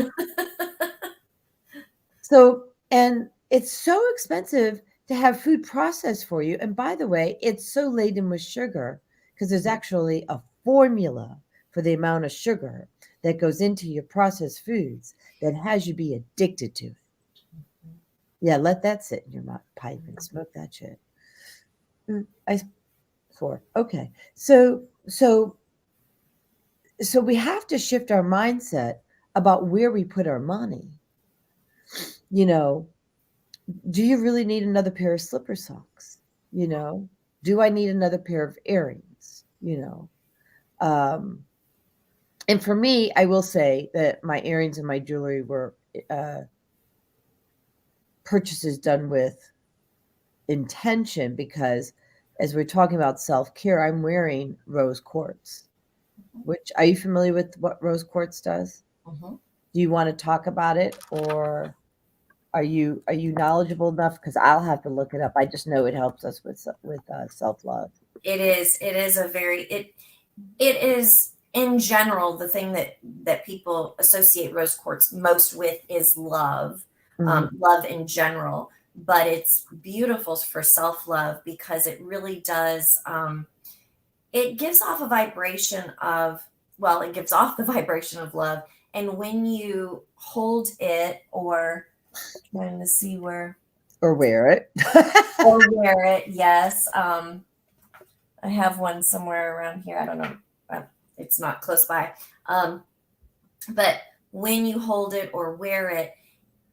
So, and it's so expensive to have food processed for you. And by the way, it's so laden with sugar, because there's actually a formula for the amount of sugar that goes into your processed foods that has you be addicted to it. Yeah, let that sit in your pipe and smoke that shit. Okay. So we have to shift our mindset about where we put our money. Do you really need another pair of slipper socks? Do I need another pair of earrings? And for me, I will say that my earrings and my jewelry were purchases done with intention, because as we're talking about self-care, I'm wearing rose quartz. Which, are you familiar with what rose quartz does? Mm-hmm. Do you want to talk about it, or are you knowledgeable enough? Because I'll have to look it up. I just know it helps us with self-love. It is a very it is in general the thing that people associate rose quartz most with is love. Love in general, but it's beautiful for self-love because it really does it gives off a vibration of it gives off the vibration of love. And when you hold it, or trying to see where, or wear it or wear it, yes, I have one somewhere around here, I don't know, it's not close by, but when you hold it or wear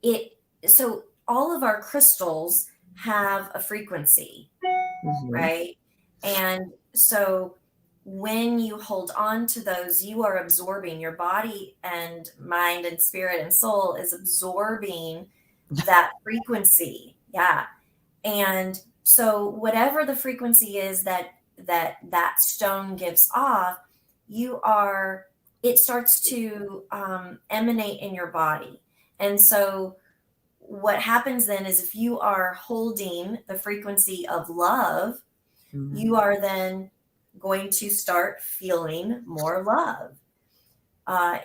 it so all of our crystals have a frequency, right? And so when you hold on to those, you are absorbing, your body and mind and spirit and soul is absorbing that frequency. Yeah. And so whatever the frequency is that stone gives off, it starts to emanate in your body. And so what happens then is, if you are holding the frequency of love, you are then going to start feeling more love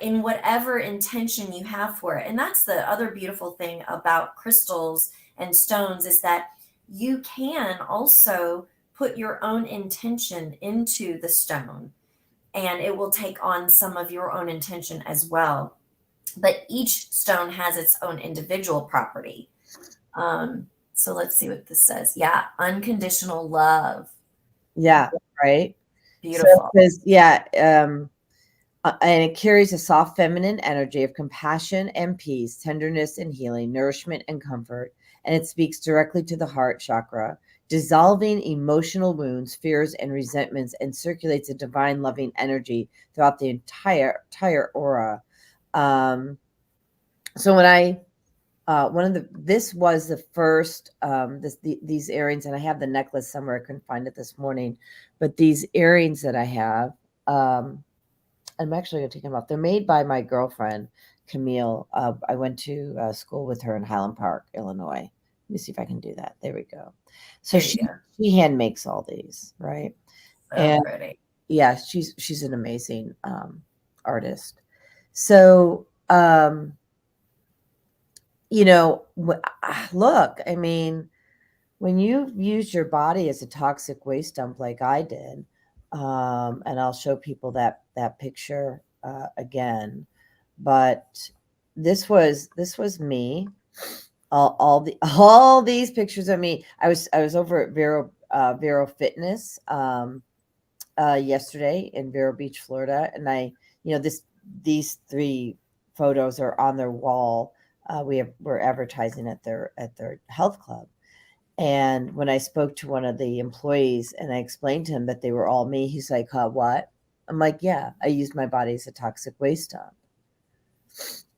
in whatever intention you have for it. And that's the other beautiful thing about crystals and stones, is that you can also put your own intention into the stone, and it will take on some of your own intention as well. but each stone has its own individual property. So let's see what this says. Yeah, unconditional love. Yeah, right. So Beautiful. it says, yeah, and it carries a soft feminine energy of compassion and peace, tenderness and healing, nourishment and comfort. And it speaks directly to the heart chakra, dissolving emotional wounds, fears, and resentments, and circulates a divine loving energy throughout the entire aura. So when I this was the first these earrings, and I have the necklace somewhere. I couldn't find it this morning, but these earrings that I have, I'm actually going to take them off. They're made by my girlfriend, Camille. I went to school with her in Highland Park, Illinois. Let me see if I can do that. There we go. So There you go. she hand makes all these, right? So And pretty. yeah, she's an amazing artist. So look, I mean, when you use your body as a toxic waste dump like I did, and I'll show people that picture again, but this was me. All these pictures of me. I was over at Vero Fitness yesterday in Vero Beach, Florida, and these 3 photos are on their wall. We're advertising at their health club. And when I spoke to one of the employees and I explained to him that they were all me, he's like, what? I'm like, yeah, I used my body as a toxic waste dump.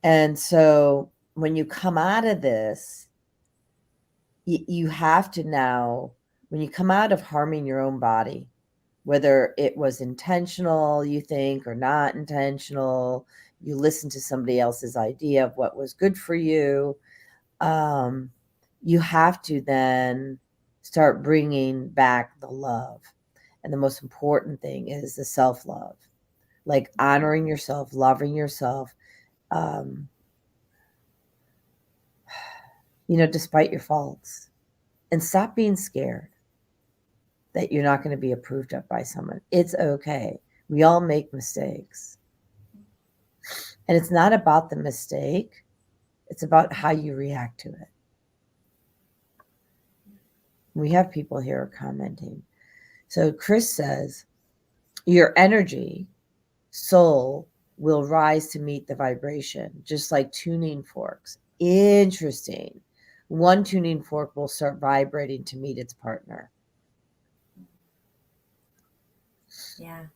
And so when you come out of this, you have to now, when you come out of harming your own body, whether it was intentional, you think, or not intentional, you listen to somebody else's idea of what was good for you. You have to then start bringing back the love. And the most important thing is the self-love, like honoring yourself, loving yourself, despite your faults, and stop being scared that you're not going to be approved of by someone. It's okay. We all make mistakes. And it's not about the mistake. It's about how you react to it. We have people here commenting. So Chris says, your energy, soul, will rise to meet the vibration, just like tuning forks. Interesting. One tuning fork will start vibrating to meet its partner. Yeah.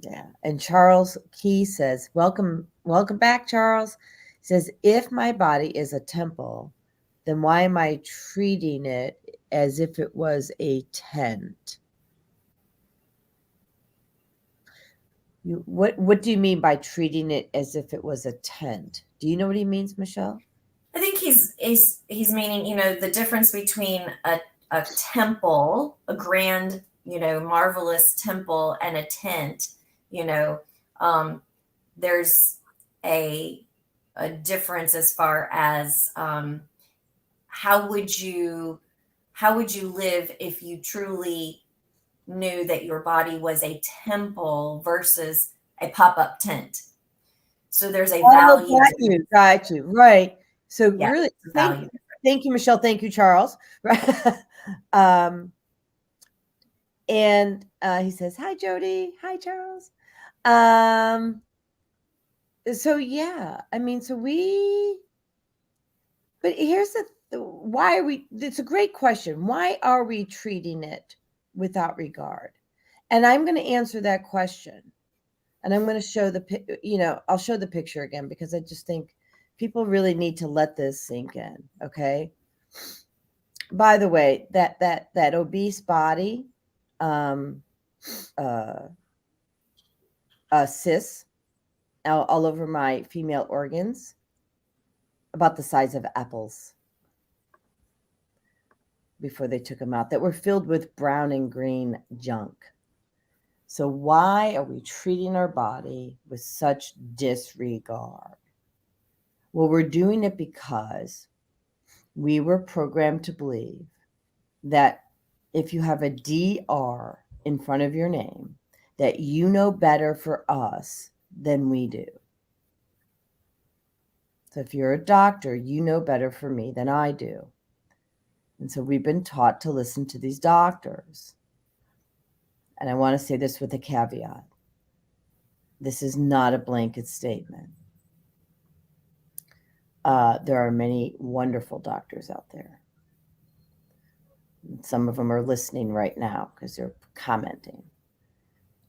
Yeah. And Charles Key says, welcome back, Charles. He says, if my body is a temple, then why am I treating it as if it was a tent? What do you mean by treating it as if it was a tent? Do you know what he means, Michelle? I think he's meaning, the difference between a temple, a grand, marvelous temple, and a tent. There's a difference as far as how would you live if you truly knew that your body was a temple versus a pop-up tent. So there's a value. Got you. Right. So Yeah, really, value. Thank you, Michelle. Thank you, Charles. And he says, hi, Jody. Hi, Charles. So yeah, I mean, but here's why are we, it's a great question. Why are we treating it without regard? And I'm going to answer that question. And I'm going to show I'll show the picture again, because I just think people really need to let this sink in. Okay. By the way, that obese body, cysts all over my female organs, about the size of apples, before they took them out, that were filled with brown and green junk. So why are we treating our body with such disregard? Well, we're doing it because we were programmed to believe that if you have a DR in front of your name, that you know better for us than we do. So if you're a doctor, you know better for me than I do. And so we've been taught to listen to these doctors. And I want to say this with a caveat. This is not a blanket statement. There are many wonderful doctors out there. Some of them are listening right now because they're commenting.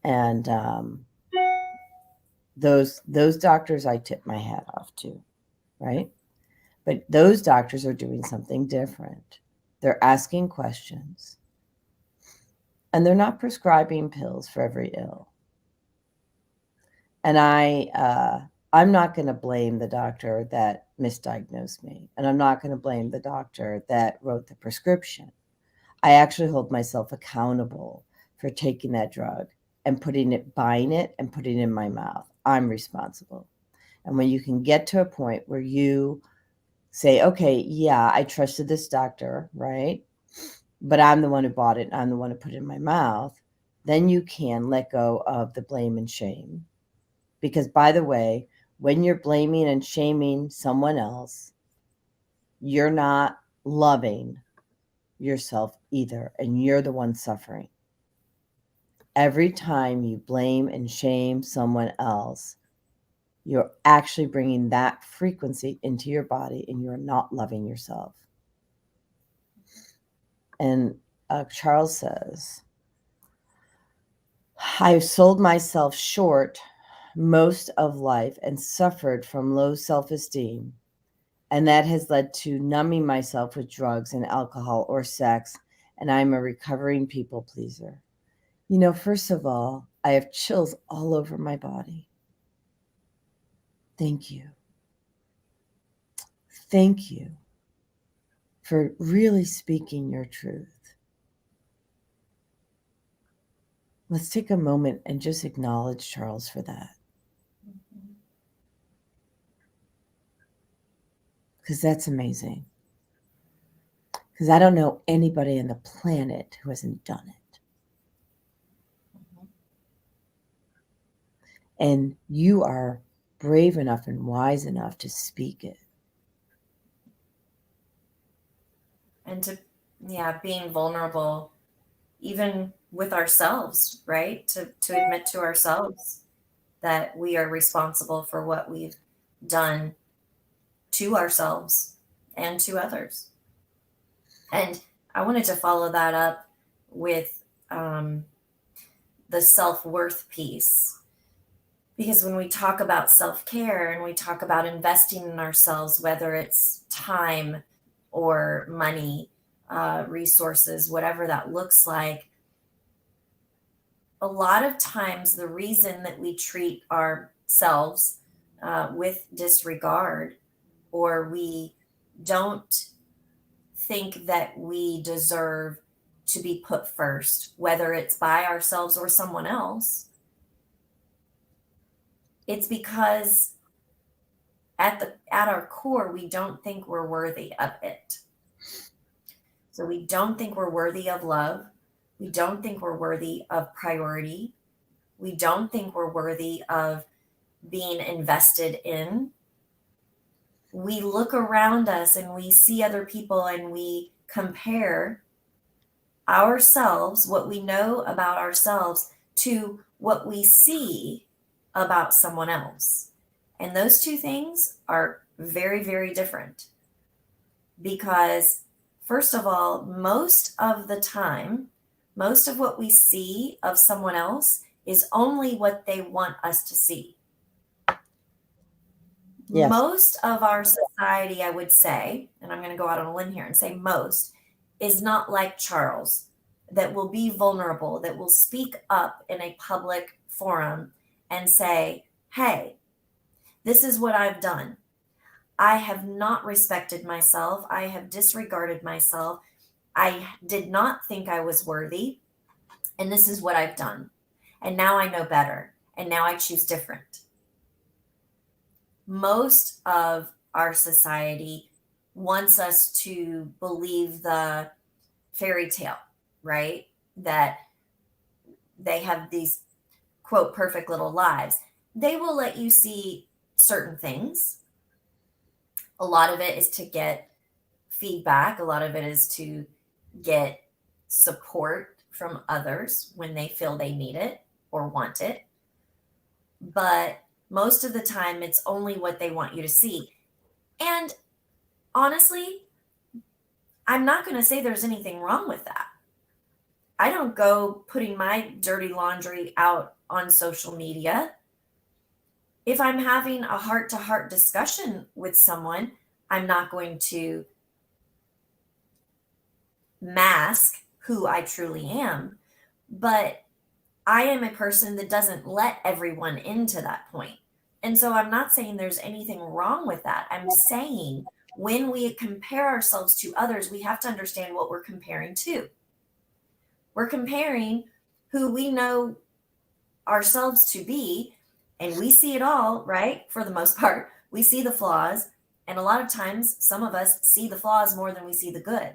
And those doctors I tip my hat off to, right? But those doctors are doing something different. They're asking questions. And they're not prescribing pills for every ill. And I'm not going to blame the doctor that misdiagnosed me. And I'm not going to blame the doctor that wrote the prescription. I actually hold myself accountable for taking that drug and buying it and putting it in my mouth. I'm responsible. And when you can get to a point where you say, okay, yeah, I trusted this doctor, right? But I'm the one who bought it and I'm the one who put it in my mouth, then you can let go of the blame and shame. Because, by the way, when you're blaming and shaming someone else, you're not loving yourself either, and you're the one suffering. Every time you blame and shame someone else, you're actually bringing that frequency into your body, and you're not loving yourself. And Charles says, I sold myself short most of life and suffered from low self-esteem. And that has led to numbing myself with drugs and alcohol or sex. And I'm a recovering people pleaser. You know, first of all, I have chills all over my body. Thank you. Thank you for really speaking your truth. Let's take a moment and just acknowledge Charles for that. Because that's amazing. Because I don't know anybody on the planet who hasn't done it. And you are brave enough and wise enough to speak it. And to, being vulnerable, even with ourselves, right? To admit to ourselves that we are responsible for what we've done to ourselves and to others. And I wanted to follow that up with the self-worth piece. Because when we talk about self-care and we talk about investing in ourselves, whether it's time or money, resources, whatever that looks like, a lot of times the reason that we treat ourselves with disregard, or we don't think that we deserve to be put first, whether it's by ourselves or someone else, it's because at our core, we don't think we're worthy of it. So we don't think we're worthy of love. We don't think we're worthy of priority. We don't think we're worthy of being invested in. We look around us and we see other people and we compare ourselves, what we know about ourselves, to what we see about someone else. And those two things are very, very different. Because, first of all, most of the time, most of what we see of someone else is only what they want us to see. Yes. Most of our society, I would say, and I'm going to go out on a limb here and say most, is not like Charles, that will be vulnerable, that will speak up in a public forum and say, hey, this is what I've done. I have not respected myself. I have disregarded myself. I did not think I was worthy. And this is what I've done. And now I know better. And now I choose different. Most of our society wants us to believe the fairy tale, right? That they have these, quote, perfect little lives. They will let you see certain things. A lot of it is to get feedback. A lot of it is to get support from others when they feel they need it or want it. But most of the time, it's only what they want you to see. And honestly, I'm not going to say there's anything wrong with that. I don't go putting my dirty laundry out on social media. If I'm having a heart to heart discussion with someone, I'm not going to mask who I truly am. But I am a person that doesn't let everyone into that point. And so I'm not saying there's anything wrong with that. I'm saying when we compare ourselves to others, we have to understand what we're comparing to. We're comparing who we know ourselves to be, and we see it all, right? For the most part, we see the flaws. And a lot of times, some of us see the flaws more than we see the good.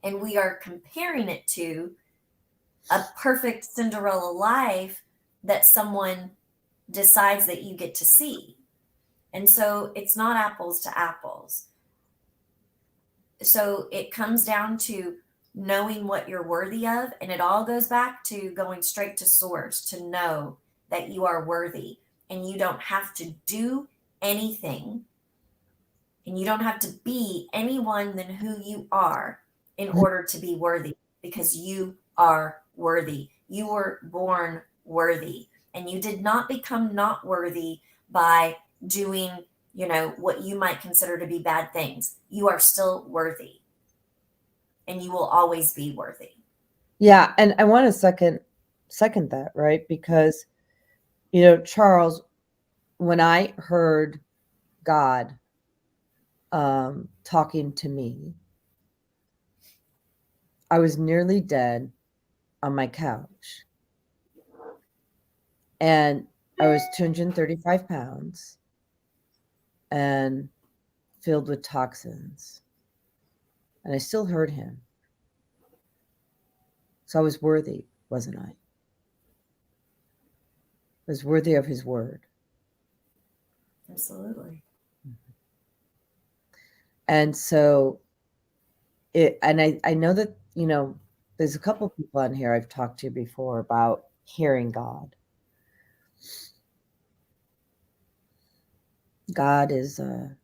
And we are comparing it to a perfect Cinderella life that someone decides that you get to see. And so it's not apples to apples. So it comes down to knowing what you're worthy of. And it all goes back to going straight to source to know that you are worthy and you don't have to do anything and you don't have to be anyone than who you are in order to be worthy, because you are worthy. You were born worthy, and you did not become not worthy by doing, what you might consider to be bad things. You are still worthy, and you will always be worthy. Yeah, and I want to second that, right? Because Charles, when I heard God talking to me, I was nearly dead on my couch, and I was 235 pounds and filled with toxins, and I still heard him. So I was worthy, wasn't I? I was worthy of his word. Absolutely. And so I know that, there's a couple of people on here I've talked to before about hearing God. God is or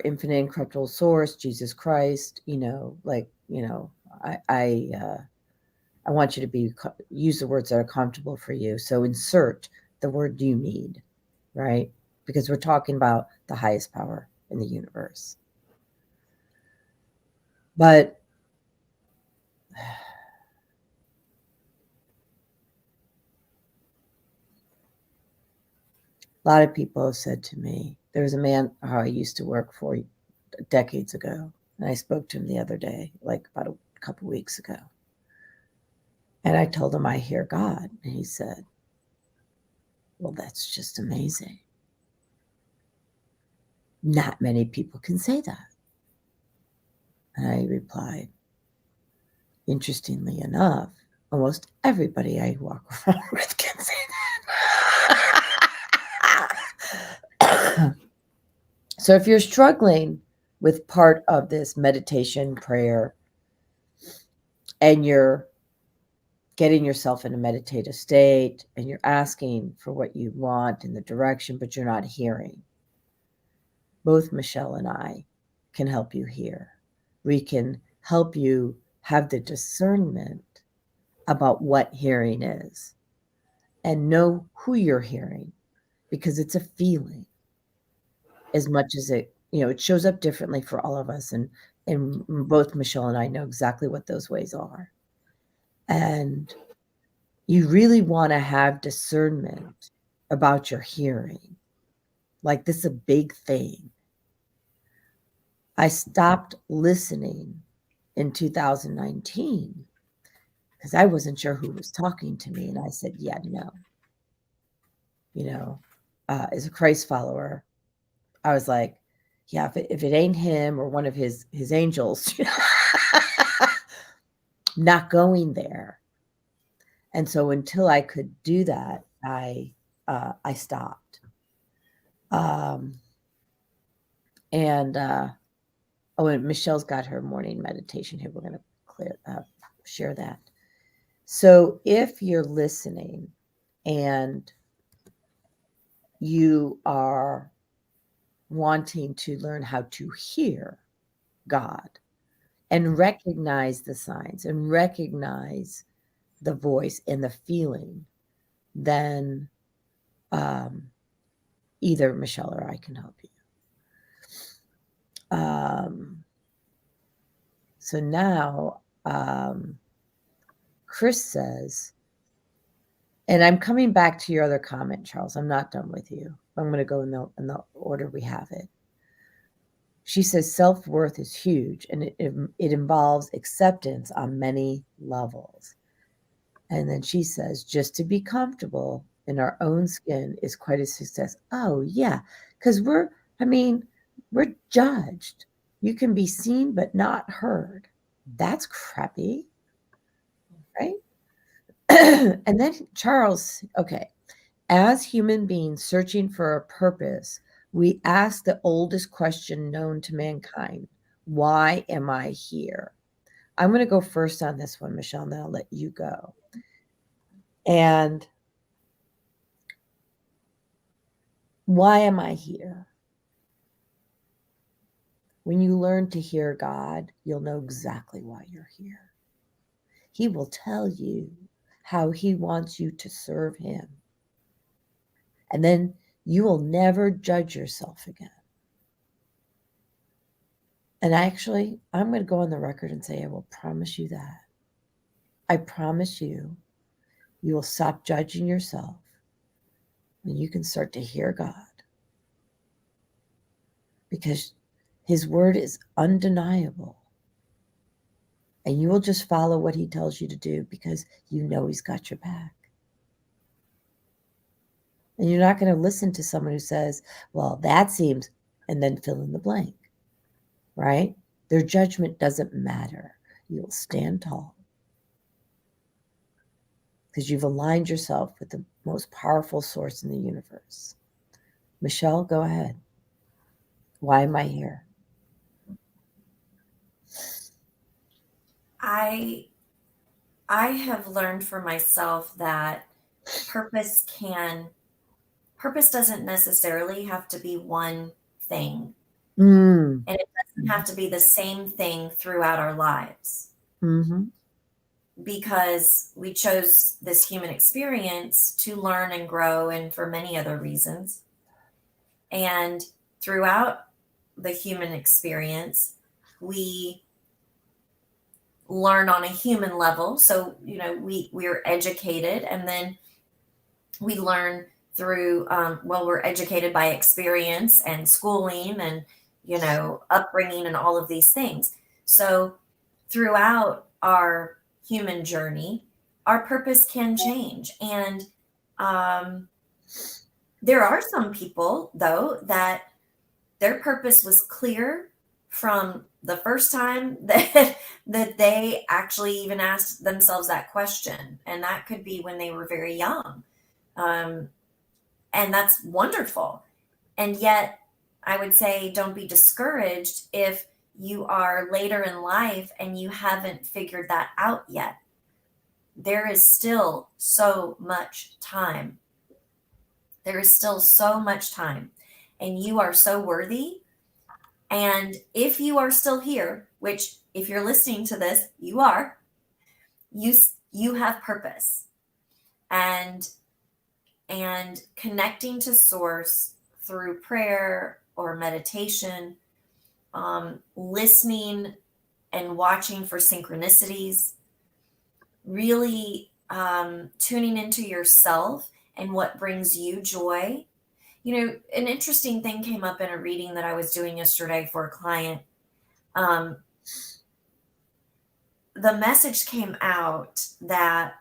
infinite incorruptible source, Jesus Christ, I want you to use the words that are comfortable for you. So insert the word you need, right? Because we're talking about the highest power in the universe. But a lot of people have said to me, there was a man who I used to work for decades ago, and I spoke to him the other day, like about a couple weeks ago. And I told him I hear God. And he said, well, that's just amazing. Not many people can say that. And I replied, interestingly enough, almost everybody I walk around with can say that. So if you're struggling with part of this meditation prayer and you're getting yourself in a meditative state and you're asking for what you want in the direction, but you're not hearing, both Michelle and I can help you hear. We can help you have the discernment about what hearing is and know who you're hearing, because it's a feeling as much as it shows up differently for all of us. And both Michelle and I know exactly what those ways are. And you really want to have discernment about your hearing. Like, this is a big thing. I stopped listening in 2019 because I wasn't sure who was talking to me. And I said, yeah, no. As a Christ follower, I was like, yeah, if it ain't him or one of his angels, not going there. And so until I could do that, I stopped. And and Michelle's got her morning meditation here. We're going to share that. So if you're listening and you are wanting to learn how to hear God and recognize the signs and recognize the voice and the feeling, then either Michelle or I can help you. So now Chris says, and I'm coming back to your other comment, Charles. I'm not done with you. I'm going to go in the order we have it. She says self-worth is huge, and it involves acceptance on many levels. And then she says, just to be comfortable in our own skin is quite a success. Oh, yeah, because we're judged. You can be seen but not heard. That's crappy, right? And then Charles, okay, as human beings searching for a purpose, we ask the oldest question known to mankind: why am I here? I'm going to go first on this one, Michelle, and then I'll let you go. And why am I here? When you learn to hear God, you'll know exactly why you're here. He will tell you how he wants you to serve him. And then you will never judge yourself again. And actually, I'm going to go on the record and say, I will promise you that. I promise you, you will stop judging yourself and you can start to hear God. Because his word is undeniable. And you will just follow what he tells you to do because you know he's got your back. And you're not going to listen to someone who says, well, that seems, and then fill in the blank, right? Their judgment doesn't matter. You will stand tall because you've aligned yourself with the most powerful source in the universe. Michelle, go ahead. Why am I here? I have learned for myself that purpose doesn't necessarily have to be one thing. And it doesn't have to be the same thing throughout our lives. Because we chose this human experience to learn and grow, and for many other reasons. And throughout the human experience, we learn on a human level. So, we're educated, and then we learn through, we're educated by experience and schooling and, upbringing and all of these things. So throughout our human journey, our purpose can change. And there are some people, though, that their purpose was clear from the first time that they actually even asked themselves that question. And that could be when they were very young. And that's wonderful. And yet, I would say don't be discouraged if you are later in life and you haven't figured that out yet. There is still so much time. There is still so much time. And you are so worthy. And if you are still here, which if you're listening to this, you are, you have purpose. And connecting to source through prayer or meditation, listening and watching for synchronicities, really tuning into yourself and what brings you joy. An interesting thing came up in a reading that I was doing yesterday for a client. The message came out that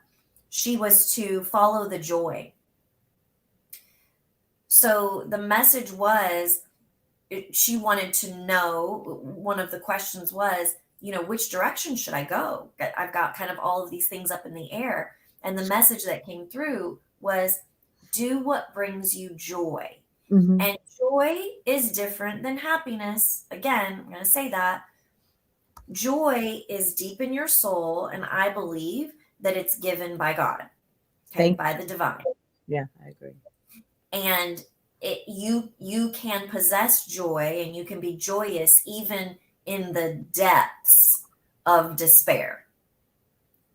she was to follow the joy. So the message was, she wanted to know, one of the questions was, which direction should I go? I've got kind of all of these things up in the air. And the message that came through was, do what brings you joy. Mhm. And joy is different than happiness. Again, I'm going to say that. Joy is deep in your soul, and I believe that it's given by God, okay, Thank by the divine. Yeah, I agree. And you can possess joy and you can be joyous even in the depths of despair,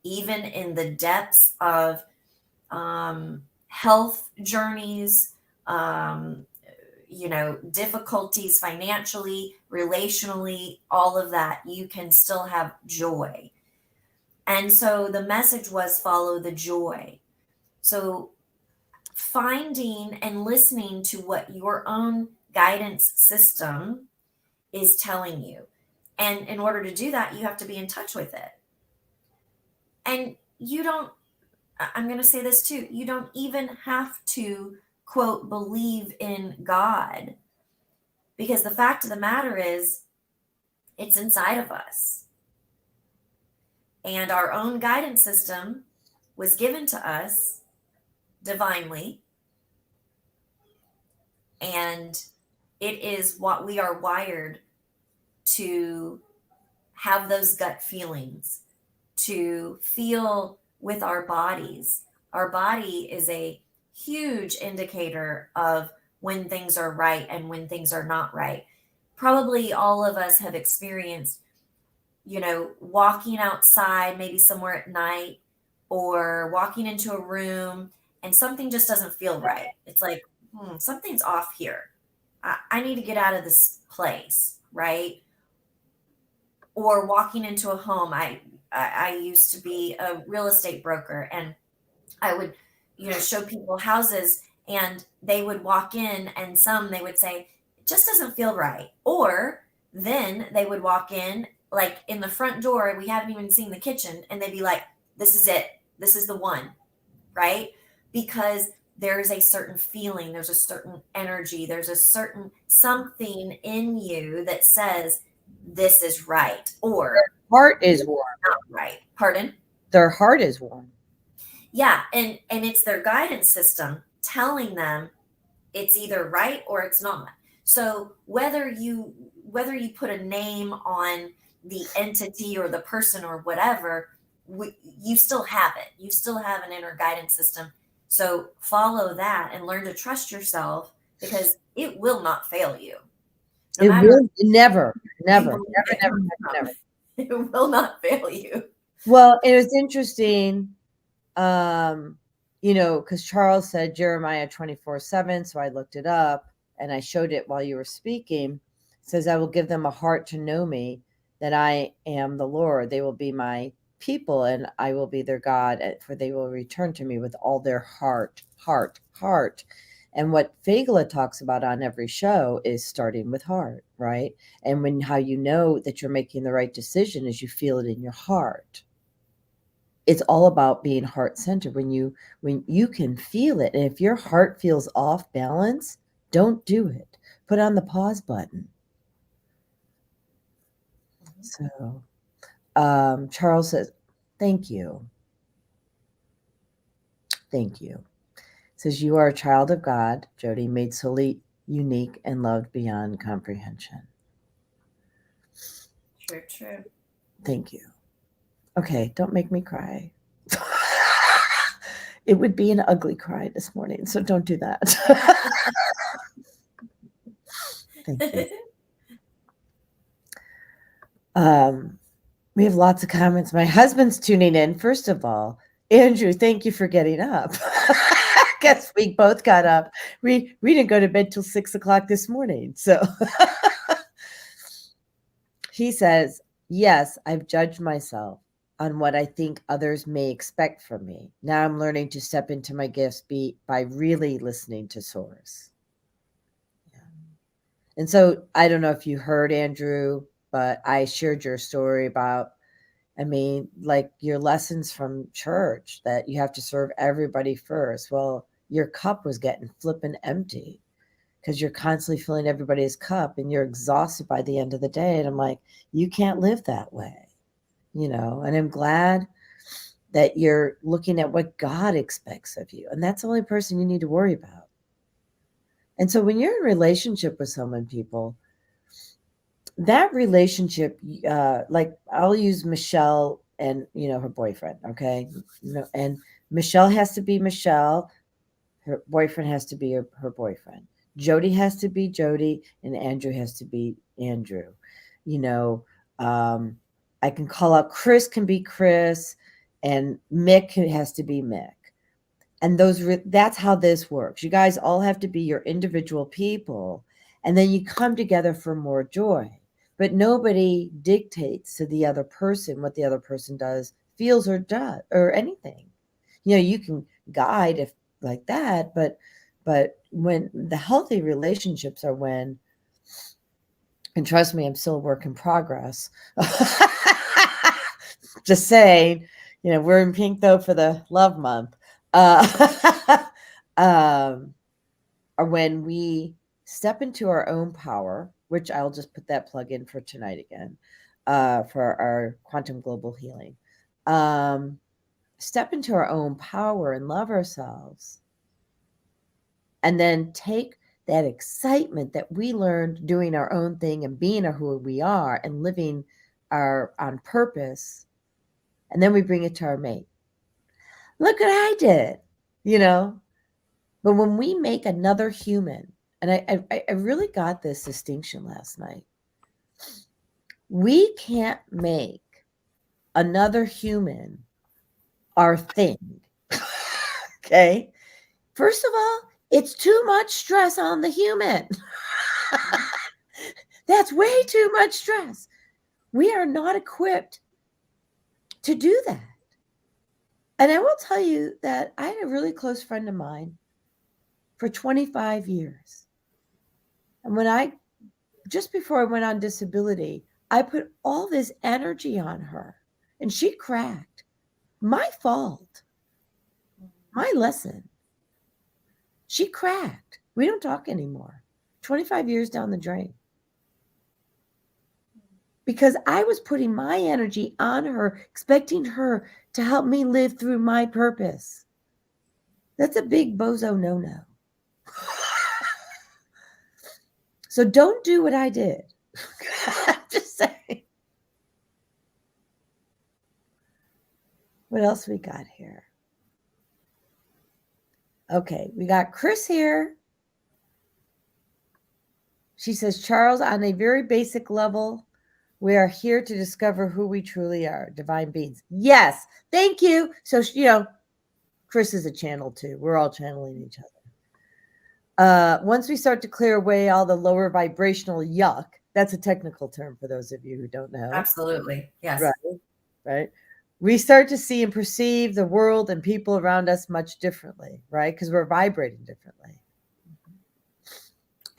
even in the depths of health journeys, um, difficulties financially, relationally, all of that. You can still have joy. And so the message was follow the joy. So finding and listening to what your own guidance system is telling you. And in order to do that, you have to be in touch with it. And you don't, I'm going to say this too, you don't even have to, quote, believe in God, because the fact of the matter is, it's inside of us. And our own guidance system was given to us divinely. And it is what we are wired to have those gut feelings, to feel with our bodies. Our body is a huge indicator of when things are right and when things are not right. Probably all of us have experienced, walking outside, maybe somewhere at night, or walking into a room and something just doesn't feel right. It's like, something's off here. I need to get out of this place, right? Or walking into a home. I used to be a real estate broker, and I would, show people houses, and they would walk in, and they would say, it just doesn't feel right. Or then they would walk in, like in the front door, we haven't even seen the kitchen, and they'd be like, this is it. This is the one, right? Because there's a certain feeling, there's a certain energy, there's a certain something in you that says this is right, or Heart this is is warm. not right. Pardon? Their heart is warm. Yeah, and it's their guidance system telling them it's either right or it's not. So whether you put a name on the entity or the person or whatever, you still have it. You still have an inner guidance system. So follow that and learn to trust yourself, because it will not fail you. No It matter will never, never, where never, it never, comes never, from, never. it will not fail you. Well, it was interesting, because Charles said Jeremiah 24:7, so I looked it up and I showed it while you were speaking. It says, I will give them a heart to know me, that I am the Lord. They will be my people, and I will be their God, for they will return to me with all their heart, heart, heart. And what Fagla talks about on every show is starting with heart, right? And how you know that you're making the right decision is you feel it in your heart. It's all about being heart centered. When you can feel it, and if your heart feels off balance, don't do it. Put on the pause button. So Charles says, thank you. Thank you. Says, you are a child of God, Jody, made solely unique and loved beyond comprehension. True. Thank you. Okay, don't make me cry. It would be an ugly cry this morning, so don't do that. Thank you. We have lots of comments. My husband's tuning in. First of all, Andrew, thank you for getting up. Guess we both got up. We didn't go to bed till 6:00 this morning. So he says, yes, I've judged myself on what I think others may expect from me. Now I'm learning to step into my gifts by really listening to Source. Yeah. And so I don't know if you heard, Andrew, but I shared your story about, like your lessons from church, that you have to serve everybody first. Well, your cup was getting flipping empty because you're constantly filling everybody's cup and you're exhausted by the end of the day. And I'm like, you can't live that way, and I'm glad that you're looking at what God expects of you. And that's the only person you need to worry about. And so when you're in a relationship with someone, people, that relationship, like I'll use Michelle and, her boyfriend. Okay. And Michelle has to be Michelle. Her boyfriend has to be her boyfriend. Jody has to be Jody, and Andrew has to be Andrew. You know, I can call out Chris can be Chris, and Mick has to be Mick. And that's how this works. You guys all have to be your individual people, and then you come together for more joy. But nobody dictates to the other person what the other person does, feels, or does, or anything. You can guide if like that, but when the healthy relationships are when, and trust me, I'm still a work in progress. Just saying, we're in pink though for the love month. Or when we step into our own power, which I'll just put that plug in for tonight again, for our quantum global healing. Step into our own power and love ourselves. And then take that excitement that we learned doing our own thing and being who we are and living on purpose. And then we bring it to our mate. Look what I did, But when we make another human, and I really got this distinction last night. We can't make another human our thing. Okay? First of all, it's too much stress on the human. That's way too much stress. We are not equipped to do that. And I will tell you that I had a really close friend of mine for 25 years. And just before I went on disability, I put all this energy on her and she cracked. My fault. My lesson. She cracked. We don't talk anymore. 25 years down the drain. Because I was putting my energy on her, expecting her to help me live through my purpose. That's a big bozo no-no. So don't do what I did. I'm just saying. What else we got here? Okay, we got Chris here. She says, Charles, on a very basic level, we are here to discover who we truly are, divine beings. Yes, thank you. So, Chris is a channel too. We're all channeling each other. Once we start to clear away all the lower vibrational yuck, that's a technical term for those of you who don't know. Absolutely. Yes. Right. We start to see and perceive the world and people around us much differently, right? Because we're vibrating differently.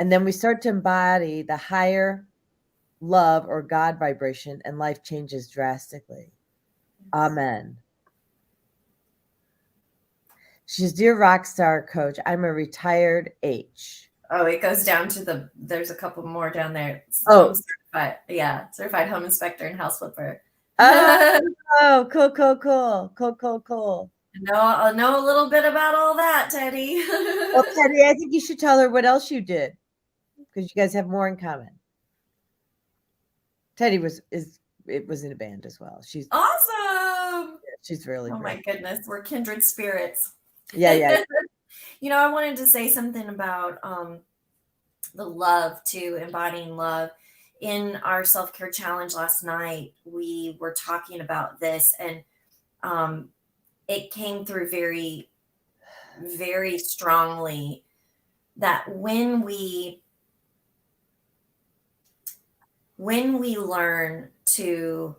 And then we start to embody the higher love or God vibration, and life changes drastically. Amen. She's, dear Rockstar Coach, I'm a retired H. Oh, it goes down to there's a couple more down there. Oh. Certified home inspector and house flipper. Oh, cool. I know a little bit about all that, Teddy. Well, Teddy, I think you should tell her what else you did, because you guys have more in common. Teddy was in a band as well. She's awesome. She's really great. My goodness, we're kindred spirits. Yeah. I wanted to say something about the love too, embodying love. In our self-care challenge last night, we were talking about this, and it came through very, very strongly that when we learn to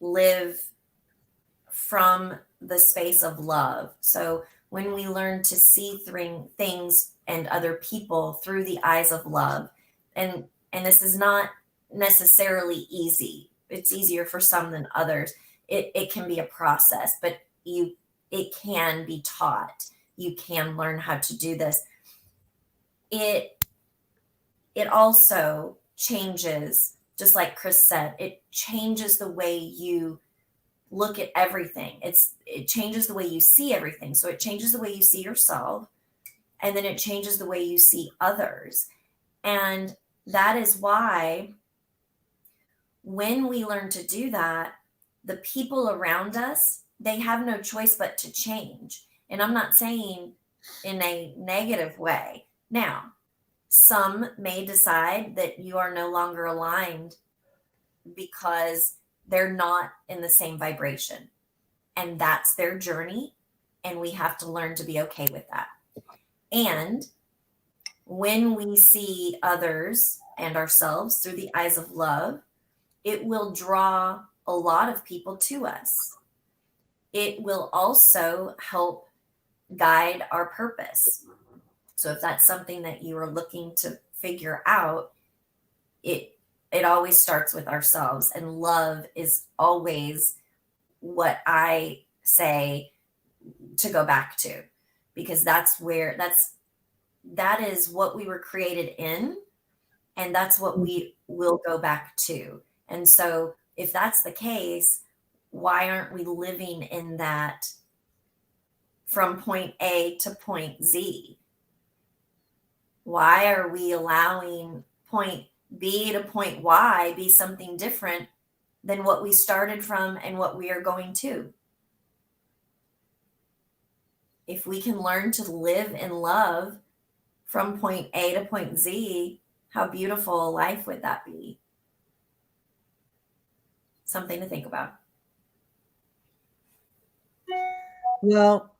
live from the space of love, so when we learn to see things and other people through the eyes of love, and this is not necessarily easy. It's easier for some than others. It can be a process, but it can be taught. You can learn how to do this. It also changes, just like Chris said, it changes the way you look at everything. It changes the way you see everything. So it changes the way you see yourself, and then it changes the way you see others. And that is why when we learn to do that, the people around us, they have no choice but to change. And I'm not saying in a negative way. Now, some may decide that you are no longer aligned because they're not in the same vibration. And that's their journey. And we have to learn to be okay with that. And when we see others and ourselves through the eyes of love, it will draw a lot of people to us. It will also help guide our purpose. So if that's something that you are looking to figure out, it always starts with ourselves, and love is always what I say to go back to, because that is what we were created in, and that's what we will go back to. And so if that's the case, why aren't we living in that from point A to point Z? Why are we allowing point B to point Y be something different than what we started from and what we are going to? If we can learn to live in love from point A to point Z, how beautiful a life would that be? Something to think about. Well,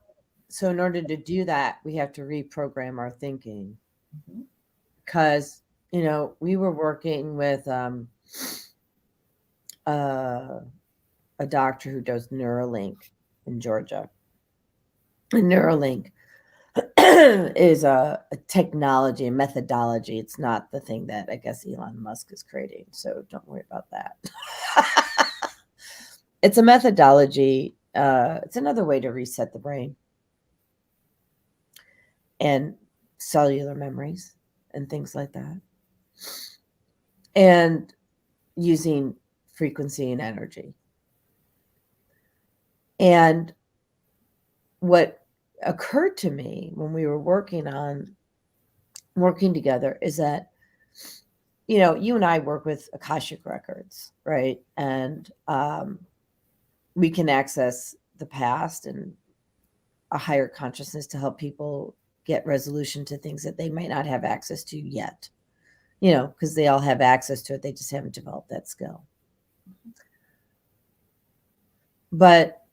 so in order to do that, we have to reprogram our thinking. Because, we were working with a doctor who does Neuralink in Georgia. And Neuralink is a technology, a methodology. It's not the thing that I guess Elon Musk is creating. So don't worry about that. It's a methodology. It's another way to reset the brain and cellular memories and things like that. And using frequency and energy. And what occurred to me when we were working together is that, you and I work with Akashic records, right? And we can access the past and a higher consciousness to help people get resolution to things that they might not have access to yet, because they all have access to it. They just haven't developed that skill. But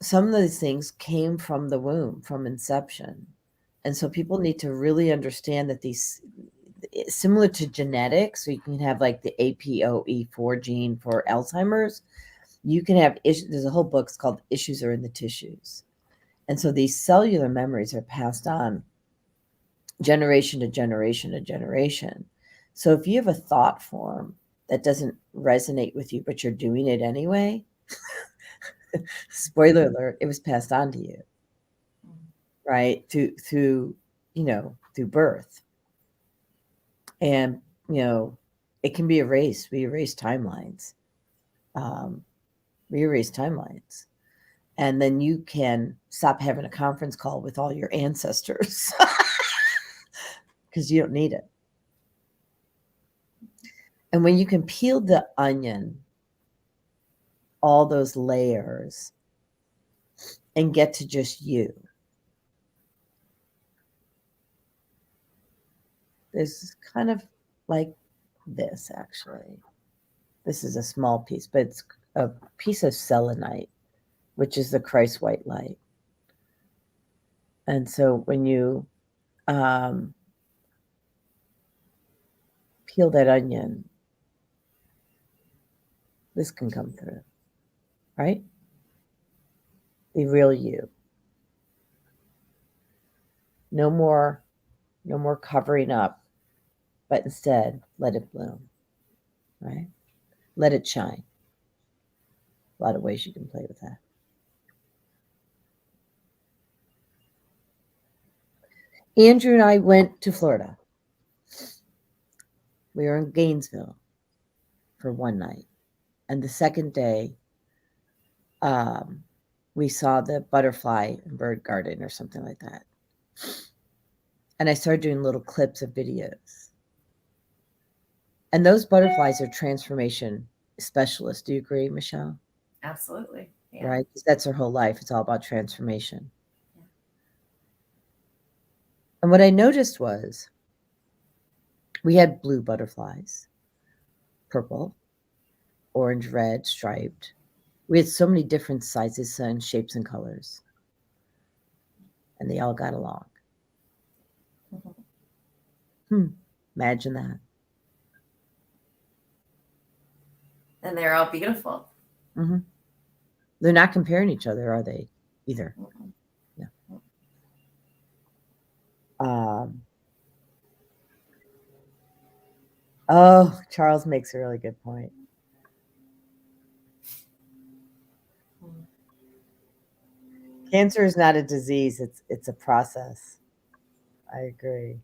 some of these things came from the womb, from inception. And so people need to really understand that these, similar to genetics, so you can have like the APOE4 gene for Alzheimer's, you can have issues. There's a whole book, it's called Issues Are in the Tissues. And so these cellular memories are passed on generation to generation to generation. So if you have a thought form that doesn't resonate with you, but you're doing it anyway, spoiler alert, it was passed on to you, right? Through birth. And, it can be erased. We erase timelines. And then you can stop having a conference call with all your ancestors because you don't need it. And when you can peel the onion, all those layers, and get to just you, this is kind of like this, actually. This is a small piece, but it's a piece of selenite, which is the Christ white light. And so when you peel that onion, this can come through, right? The real you. No more covering up, but instead let it bloom, right? Let it shine. A lot of ways you can play with that. Andrew and I went to Florida. We were in Gainesville for one night. And the second day, we saw the butterfly and bird garden or something like that. and I started doing little clips of videos. And those butterflies are transformation specialists. Do you agree, Michelle? Absolutely. Yeah. Right? Because that's her whole life. It's all about transformation. Yeah. And what I noticed was we had blue butterflies, purple, orange, red, striped. We had so many different sizes and shapes and colors. And they all got along. Imagine that. And they're all beautiful. Mm-hmm. They're not comparing each other, are they? Either. Mm-hmm. Yeah. Oh, Charles makes a really good point. Cancer is not a disease, it's a process. I agree.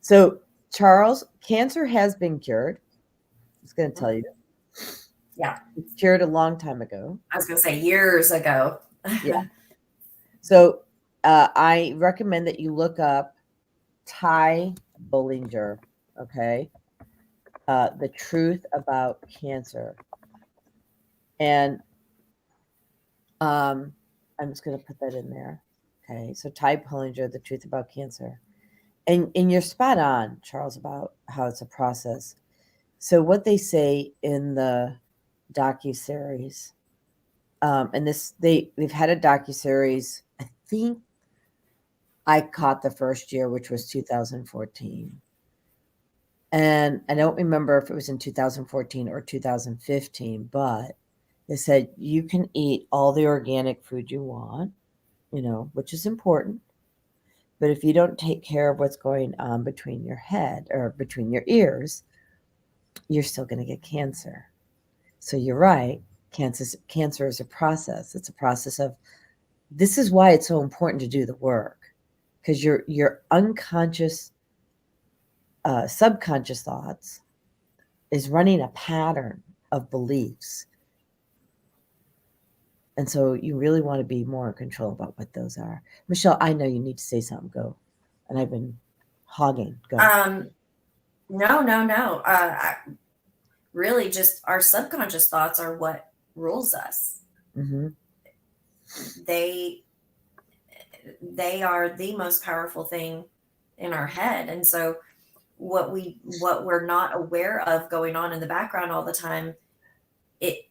So, Charles, cancer has been cured. I was going to tell you. Yeah. It's cured a long time ago. I was going to say years ago. Yeah. So, I recommend that you look up Ty Bollinger, okay? The Truth About Cancer. And I'm just going to put that in there. Okay. So, Ty Bollinger, The Truth About Cancer. And you're spot on, Charles, about how it's a process. So what they say in the docuseries, and they've had a docuseries, I think I caught the first year, which was 2014. And I don't remember if it was in 2014 or 2015, but they said you can eat all the organic food you want, which is important. But if you don't take care of what's going on between your head or between your ears, you're still going to get cancer. So you're right. Cancer is a process. It's a process of, this is why it's so important to do the work, because your unconscious, subconscious thoughts is running a pattern of beliefs. And so you really want to be more in control about what those are. Michelle, I know you need to say something. Go. And I've been hogging. Go. No. Really, just our subconscious thoughts are what rules us. Mm-hmm. They are the most powerful thing in our head. And so what we're not aware of going on in the background all the time, it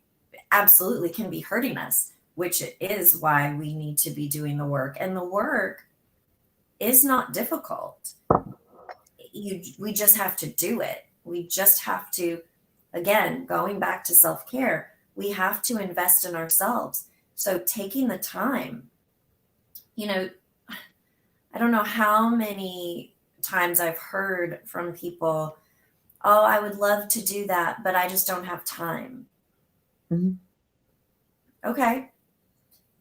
absolutely can be hurting us, which is why we need to be doing the work. And the work is not difficult. We just have to do it. We just have to, again, going back to self-care, we have to invest in ourselves. So taking the time, I don't know how many times I've heard from people, oh, I would love to do that, but I just don't have time. Mm-hmm. Okay.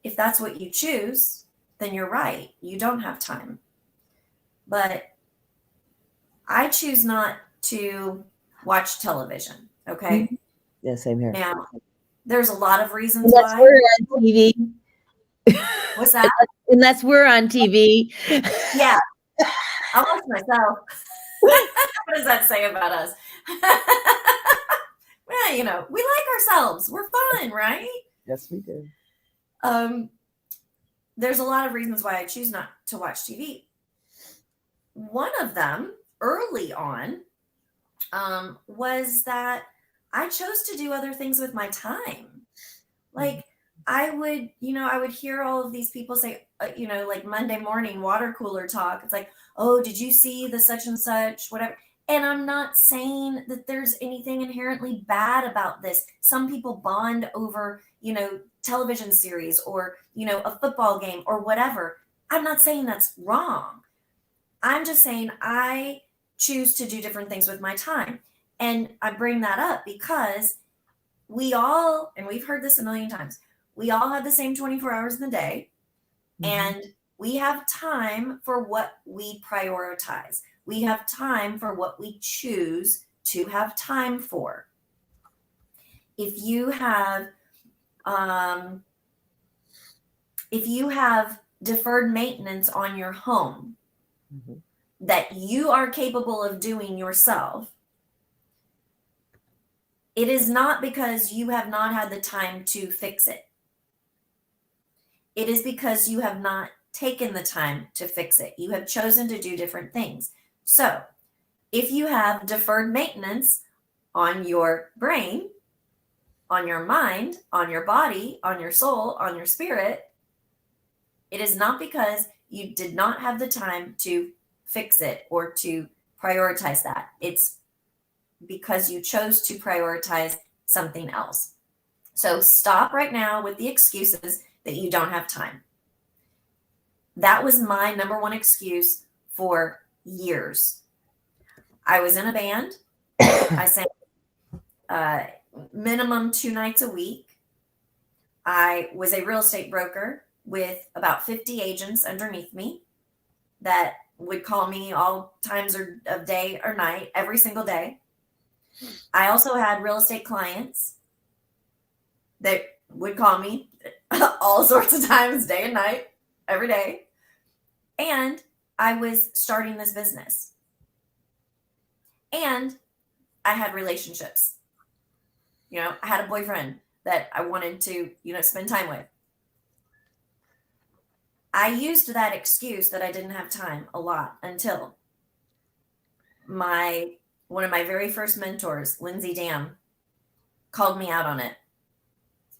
If that's what you choose, then you're right. You don't have time. But I choose not to watch television. Okay. Mm-hmm. Yeah, same here. Now, there's a lot of reasons unless why. we're on TV. What's that? Unless we're on TV. Yeah. I'll watch myself. What does that say about us? Well, we like ourselves. We're fun, right? Yes, we do. There's a lot of reasons why I choose not to watch TV. One of them, early on, was that I chose to do other things with my time. Like I would hear all of these people say, like Monday morning water cooler talk. It's like, oh, did you see the such and such, whatever. And I'm not saying that there's anything inherently bad about this. Some people bond over, television series or, a football game or whatever. I'm not saying that's wrong. I'm just saying I choose to do different things with my time. And I bring that up because we all, and we've heard this a million times, we all have the same 24 hours in the day. Mm-hmm. And we have time for what we prioritize. We have time for what we choose to have time for. If you have deferred maintenance on your home Mhm. that you are capable of doing yourself, it is not because you have not had the time to fix it. It is because you have not taken the time to fix it. You have chosen to do different things. So, if you have deferred maintenance on your brain, on your mind, on your body, on your soul, on your spirit, it is not because you did not have the time to fix it or to prioritize that. It's because you chose to prioritize something else. So stop right now with the excuses that you don't have time. That was my number one excuse for years. I was in a band. I sang minimum 2 nights a week. I was a real estate broker with about 50 agents underneath me that would call me all times of day or night, every single day. I also had real estate clients that would call me all sorts of times, day and night, every day. And I was starting this business. And I had relationships. I had a boyfriend that I wanted to, spend time with. I used that excuse that I didn't have time a lot until one of my very first mentors, Lindsay Dam, called me out on it.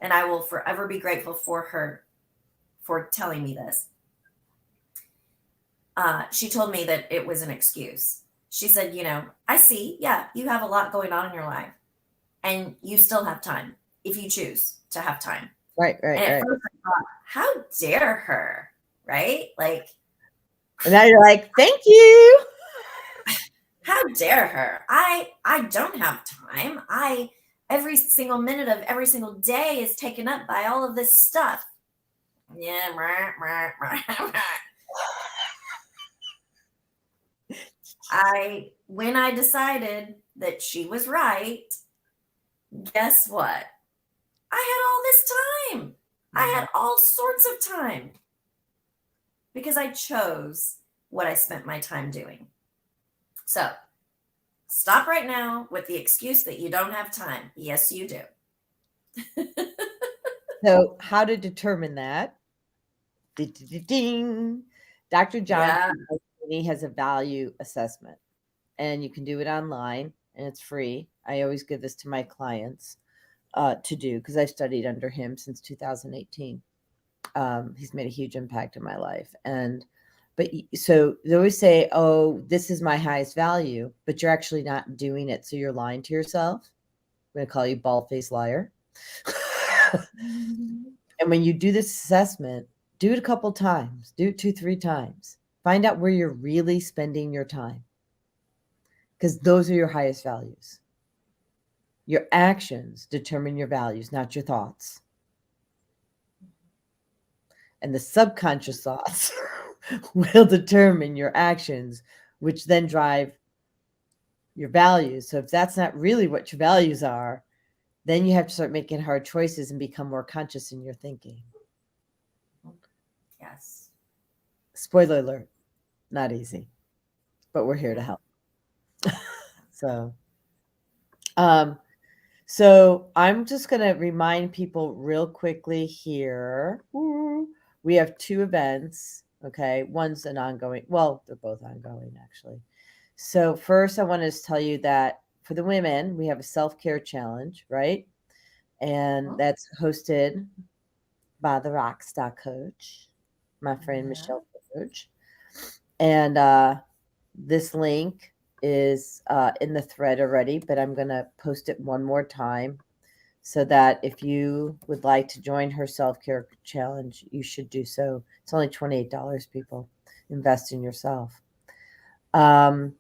And I will forever be grateful for her for telling me this. She told me that it was an excuse. She said, I see, yeah, you have a lot going on in your life and you still have time if you choose to have time. Right. And at first I thought, how dare her, right? Like, And now you're like, thank you. How dare her? I don't have time. Every single minute of every single day is taken up by all of this stuff. Yeah. When I decided that she was right, guess what? I had all this time. I had all sorts of time because I chose what I spent my time doing. So stop right now with the excuse that you don't have time. Yes, you do. So how to determine that? Ding. Dr. John has a value assessment, and you can do it online, and it's free. I always give this to my clients to do because I've studied under him since 2018. He's made a huge impact in my life. So they always say, oh, this is my highest value, but you're actually not doing it. So you're lying to yourself. I'm going to call you bald-faced liar. And when you do this assessment, do it a couple times, do it 2-3 times. Find out where you're really spending your time, because those are your highest values. Your actions determine your values, not your thoughts. And the subconscious thoughts will determine your actions, which then drive your values. So if that's not really what your values are, then you have to start making hard choices and become more conscious in your thinking. Yes. Spoiler alert, not easy, but we're here to help. So I'm just going to remind people real quickly here. We have 2 events. Okay. One's an ongoing. Well, they're both ongoing, actually. So first, I want to tell you that for the women, we have a self-care challenge, right? And that's hosted by the Rockstar Coach, my friend Michelle Coach. And this link is in the thread already, but I'm going to post it one more time so that if you would like to join her self-care challenge, you should do so. It's only $28, people. Invest in yourself. And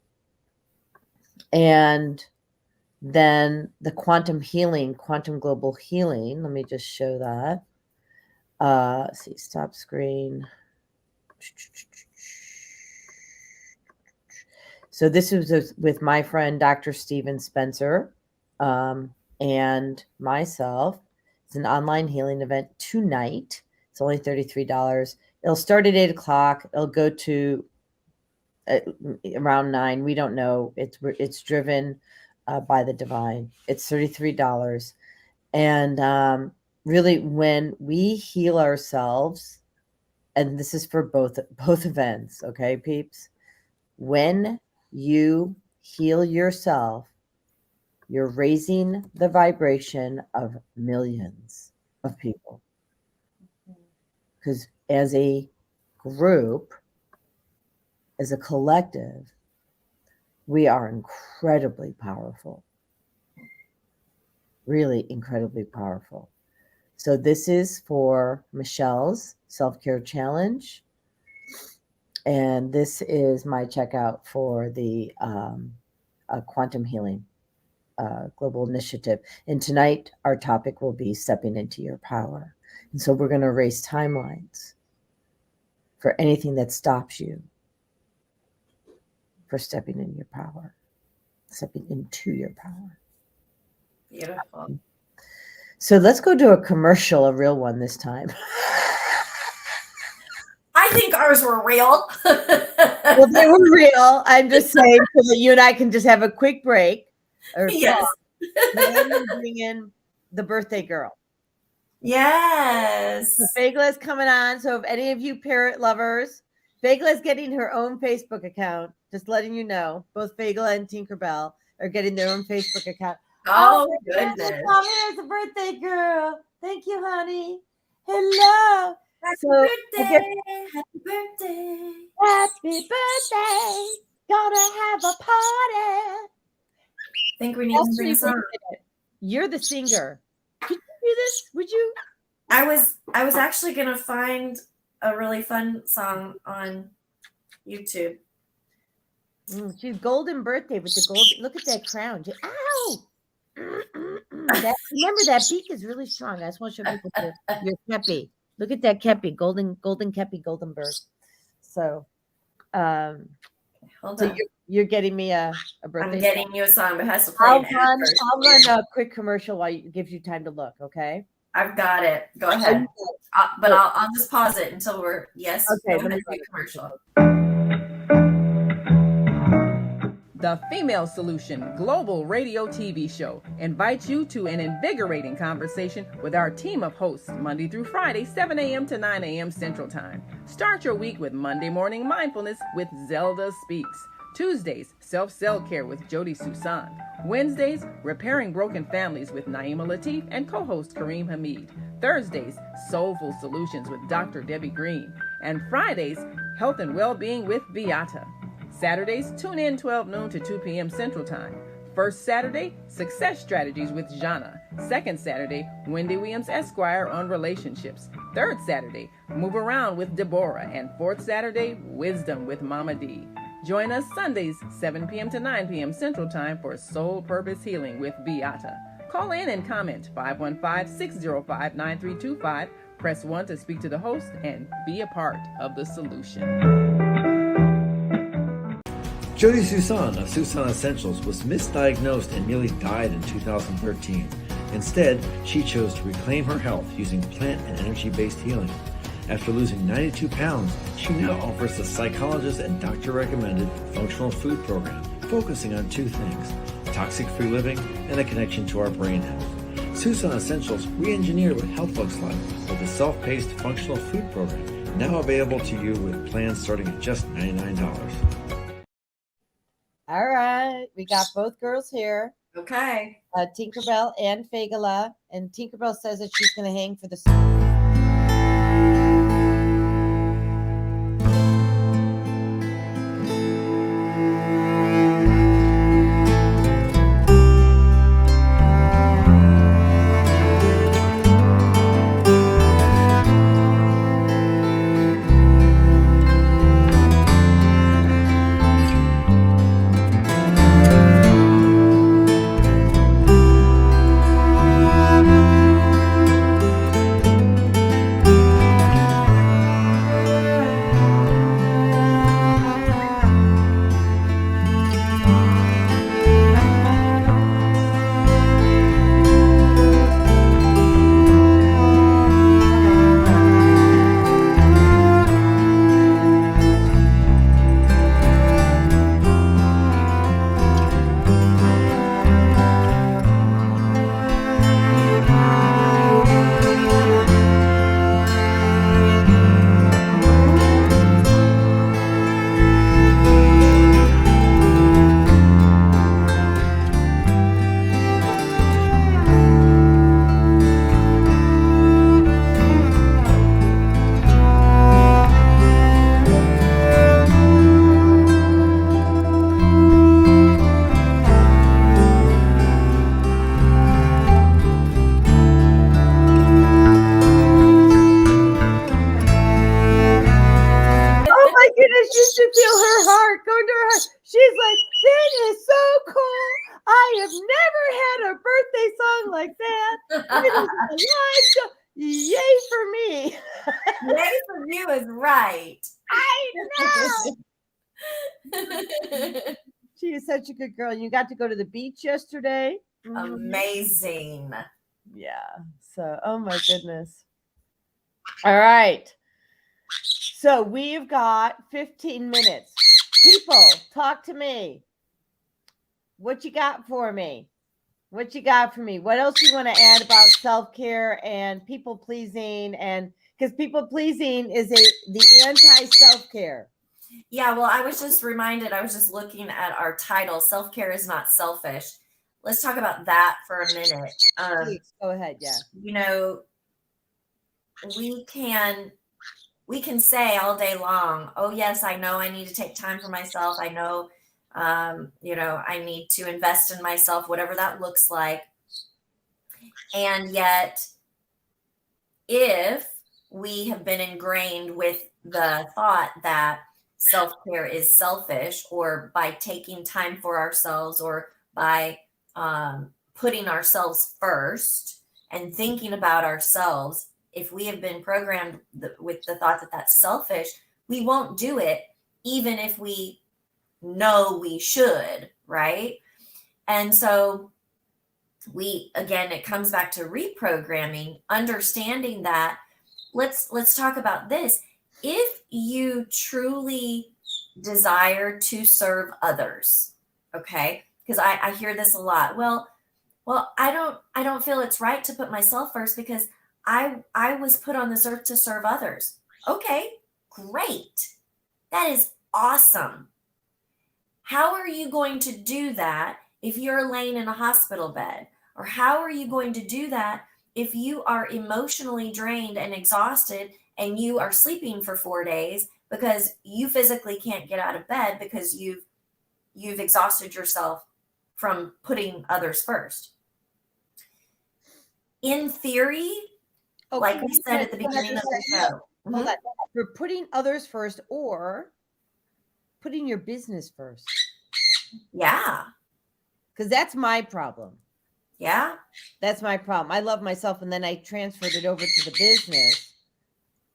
then the quantum global healing. Let me just show that. Let's see, stop screen. So this was with my friend, Dr. Steven Spencer, and myself. It's an online healing event tonight. It's only $33. It'll start at 8:00. It'll go to around 9. We don't know. It's driven by the divine. It's $33. And really, when we heal ourselves, and this is for both events, okay, peeps? When you heal yourself, you're raising the vibration of millions of people. Because as a group, as a collective, we are incredibly powerful. Really incredibly powerful. So this is for Michelle's self-care challenge. And this is my checkout for the quantum healing global initiative. And tonight, our topic will be stepping into your power. And so we're going to erase timelines for anything that stops you for stepping in your power, stepping into your power. Beautiful. So let's go to a commercial, a real one this time. I think ours were real. Well, they were real. I'm just saying so that you and I can just have a quick break. Or Yes. then bring in the birthday girl. Yes. So Fagla is coming on. So if any of you parrot lovers, Fagla is getting her own Facebook account. Just letting you know, both Fagla and Tinkerbell are getting their own Facebook account. Oh, goodness. Oh, here's a birthday girl. Thank you, honey. Hello. Happy birthday. Happy birthday. Happy birthday. Gonna have a party. I think we need to sing a song. You're the singer. Could you do this? Would you? I was actually gonna find a really fun song on YouTube. She's golden birthday with the gold. Look at that crown. Ow! Remember that beak is really strong. I just want to show people your kepi. Look at that kepi, golden kepi, golden bird. So, Hold so on. you're getting me a birthday. I'm getting you a song, but it has to play. I'll run a quick commercial while it gives you time to look. Okay. I've got it. Go ahead. But I'll just pause it until we're Okay. Go ahead, commercial. The Female Solution Global Radio TV Show invites you to an invigorating conversation with our team of hosts Monday through Friday, 7 a.m. to 9 a.m. Central Time. Start your week with Monday Morning Mindfulness with Zelda Speaks. Tuesdays, Self-Cell Care with Jody Susan. Wednesdays, Repairing Broken Families with Naima Latif and co-host Kareem Hamid. Thursdays, Soulful Solutions with Dr. Debbie Green. And Fridays, Health and Wellbeing with Beata. Saturdays, tune in 12 noon to 2 p.m. Central Time. First Saturday, Success Strategies with Jana. Second Saturday, Wendy Williams Esquire on relationships. Third Saturday, Move Around with Deborah. And fourth Saturday, Wisdom with Mama D. Join us Sundays, 7 p.m. to 9 p.m. Central Time for Soul Purpose Healing with Beata. Call in and comment 515-605-9325. Press 1 to speak to the host and be a part of the solution. Jody Susan of Susan Essentials was misdiagnosed and nearly died in 2013. Instead, she chose to reclaim her health using plant and energy-based healing. After losing 92 pounds, she now offers a psychologist and doctor-recommended functional food program focusing on two things: toxic-free living and a connection to our brain health. Susan Essentials re-engineered what health looks like with a self-paced functional food program now available to you with plans starting at just $99. All right, we got both girls here. Okay. Tinkerbell and Fagala. And Tinkerbell says that she's going to hang for the. you should feel her heart go to her heart. She's like, this is so cool. I have never had a birthday song like that. It is a live show. Yay for me. Yay for you is right. I know. She is such a good girl. You got to go to the beach yesterday. Amazing. Yeah. So, oh my goodness. All right. So we've got 15 minutes. People, talk to me. What you got for me? What you got for me? What else do you want to add about self-care and people pleasing? And because people pleasing is the anti-self-care. Yeah, well, I was just reminded, I was just looking at our title, Self-Care is Not Selfish. Let's talk about that for a minute. Please, go ahead. Yeah. You know, we can say all day long, oh yes, I know I need to take time for myself. I know, I need to invest in myself, whatever that looks like. And yet, if we have been ingrained with the thought that self-care is selfish, or by taking time for ourselves, or by putting ourselves first and thinking about ourselves, if we have been programmed with the thought that that's selfish, we won't do it, even if we know we should, right? And so it comes back to reprogramming, understanding that let's talk about this. If you truly desire to serve others, okay, because I hear this a lot. Well, I don't feel it's right to put myself first because I was put on this earth to serve others. Okay, great. That is awesome. How are you going to do that if you're laying in a hospital bed? Or how are you going to do that if you are emotionally drained and exhausted and you are sleeping for 4 days because you physically can't get out of bed because you've exhausted yourself from putting others first? In theory, like we said at the beginning of the show, for putting others first or putting your business first. Yeah. Because that's my problem. Yeah. That's my problem. I love myself, and then I transferred it over to the business.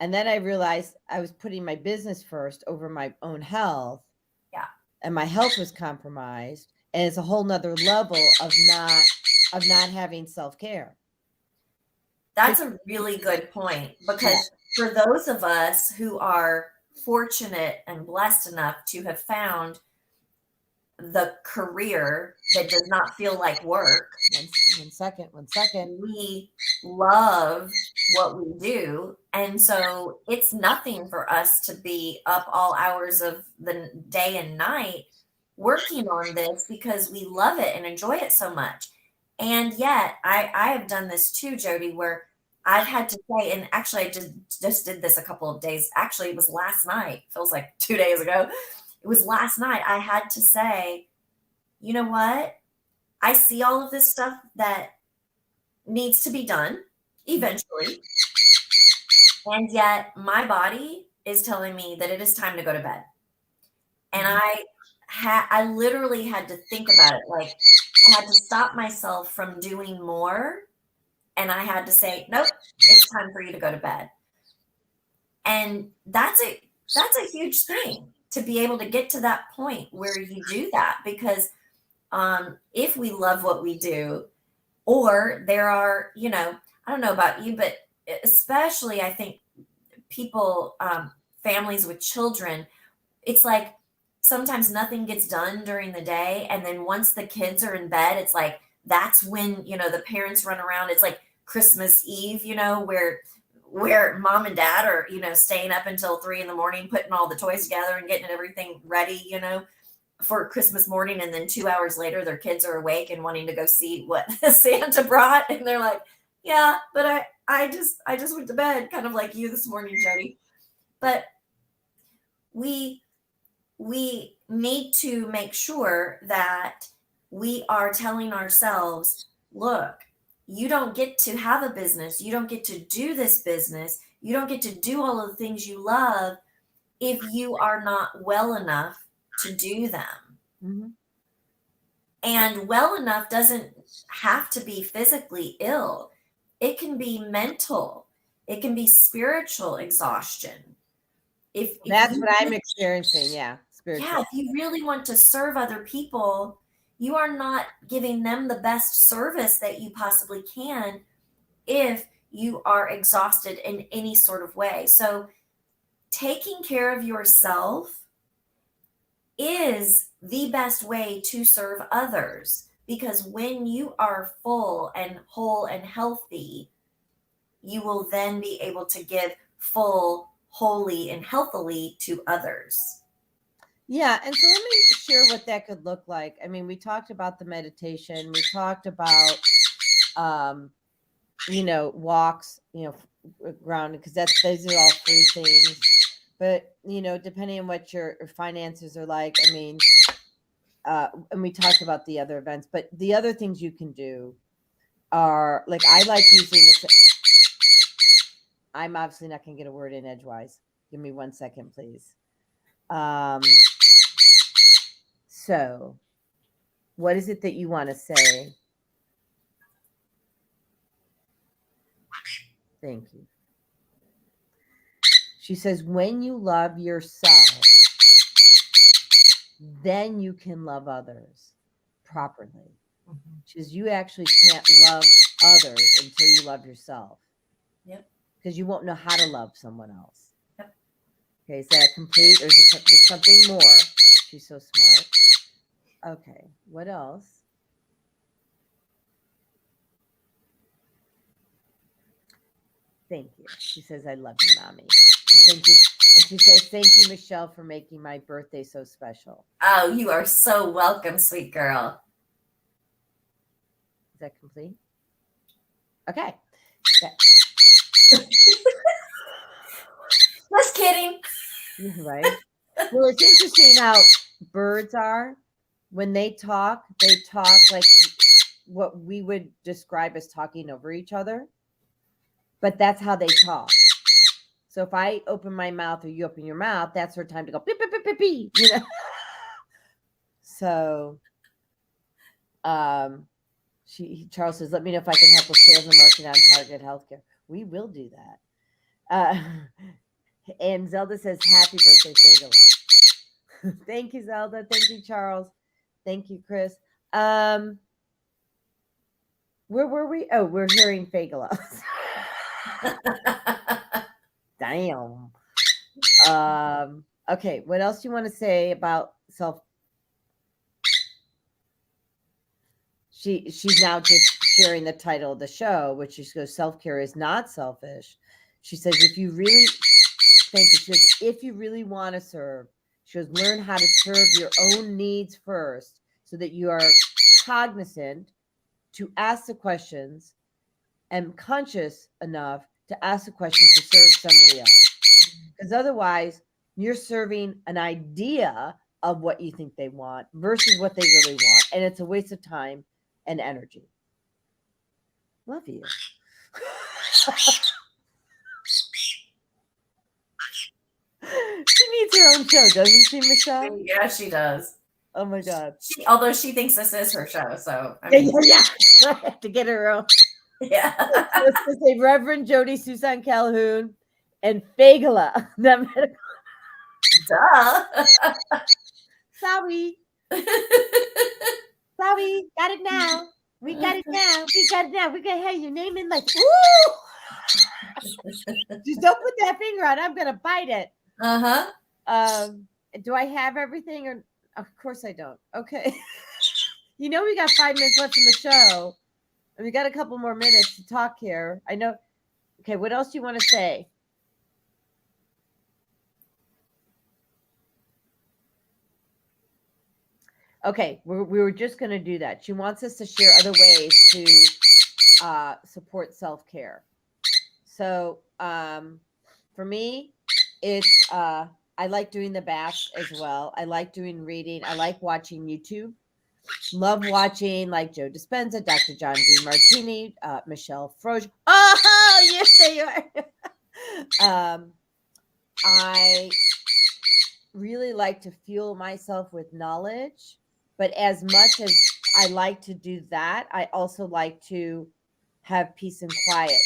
And then I realized I was putting my business first over my own health. Yeah. And my health was compromised. And it's a whole nother level of not having self-care. That's a really good point, because for those of us who are fortunate and blessed enough to have found the career that does not feel like work. One second. We love what we do. And so it's nothing for us to be up all hours of the day and night working on this because we love it and enjoy it so much. And yet I have done this too, Jody, where I've had to say, and actually I just did this a couple of days. Actually, it was last night. Feels like 2 days ago. It was last night. I had to say, you know what? I see all of this stuff that needs to be done eventually. And yet my body is telling me that it is time to go to bed. And I literally had to think about it. Like, I had to stop myself from doing more. And I had to say, nope, it's time for you to go to bed. And that's a huge thing, to be able to get to that point where you do that, because if we love what we do, or there are, I don't know about you, but especially I think people, families with children, it's like sometimes nothing gets done during the day. And then once the kids are in bed, it's like, that's when, the parents run around. It's like Christmas Eve, where mom and dad are, staying up until 3 a.m, putting all the toys together and getting everything ready, for Christmas morning. And then 2 hours later, their kids are awake and wanting to go see what Santa brought. And they're like, yeah, but I just went to bed, kind of like you this morning, Jody. But we need to make sure that we are telling ourselves, look, you don't get to have a business. You don't get to do this business. You don't get to do all of the things you love if you are not well enough to do them. Mm-hmm. And well enough doesn't have to be physically ill. It can be mental. It can be spiritual exhaustion. If That's you what I'm experiencing. Yeah. Spiritual. if you really want to serve other people, you are not giving them the best service that you possibly can if you are exhausted in any sort of way. So taking care of yourself is the best way to serve others, because when you are full and whole and healthy, you will then be able to give full, wholly, and healthily to others. Yeah. And so let me share what that could look like. I mean, we talked about the meditation, we talked about, walks, grounded, because those are all free things. But, depending on what your finances are like, I mean, and we talked about the other events, but the other things you can do are like, I like using I'm obviously not going to get a word in edgewise. Give me 1 second, please. So what is it that you want to say? Thank you. She says, when you love yourself, then you can love others properly. Mm-hmm. She says, you actually can't love others until you love yourself. Yep. Because you won't know how to love someone else. Yep. Okay, is that complete, or is there something more? She's so smart. Okay, what else? Thank you. She says, I love you, Mommy. And thank you. And she says, thank you, Michelle, for making my birthday so special. Oh, you are so welcome, sweet girl. Is that complete? Okay. Just kidding. Right. Well, it's interesting how birds are. When they talk like what we would describe as talking over each other. But that's how they talk. So if I open my mouth or you open your mouth, that's her time to go beep, beep, beep, beep, beep, So Charles says, let me know if I can help with sales and marketing on Target Healthcare. We will do that. And Zelda says, happy birthday, Fagala. Thank you, Zelda. Thank you, Charles. Thank you, Chris. Where were we? Oh, we're hearing Fagala. Damn. Okay, what else do you want to say about self? She's now just sharing the title of the show, which she goes, self-care is not selfish. She says, if you really, thank you. She says, if you really want to serve, she goes, learn how to serve your own needs first so that you are cognizant to ask the questions and conscious enough to ask the questions to serve somebody else. Because otherwise, you're serving an idea of what you think they want versus what they really want. And it's a waste of time and energy. Love you. She needs her own show, doesn't she, Michelle? Yeah, she does. Oh my God. Although she thinks this is her show, so I mean, yeah. To get her own. Yeah. Let's just say Reverend Jody Susan Calhoun and Fagala. Duh. Sorry. Sorry. Got it now. We got it now. We got it now. We're going to have your name in like, ooh. Just don't put that finger on. I'm going to bite it. Uh-huh. Do I have everything? Or of course I don't. Okay. We got 5 minutes left in the show. And we got a couple more minutes to talk here. I know. Okay, what else do you want to say? Okay, we were just going to do that. She wants us to share other ways to support self-care. So for me, it's I like doing the bath as well. I like doing reading. I like watching YouTube. Love watching like Joe Dispenza, Dr. John D. Martini, Michelle Froge. Oh, yes, they are. I really like to fuel myself with knowledge, but as much as I like to do that, I also like to have peace and quiet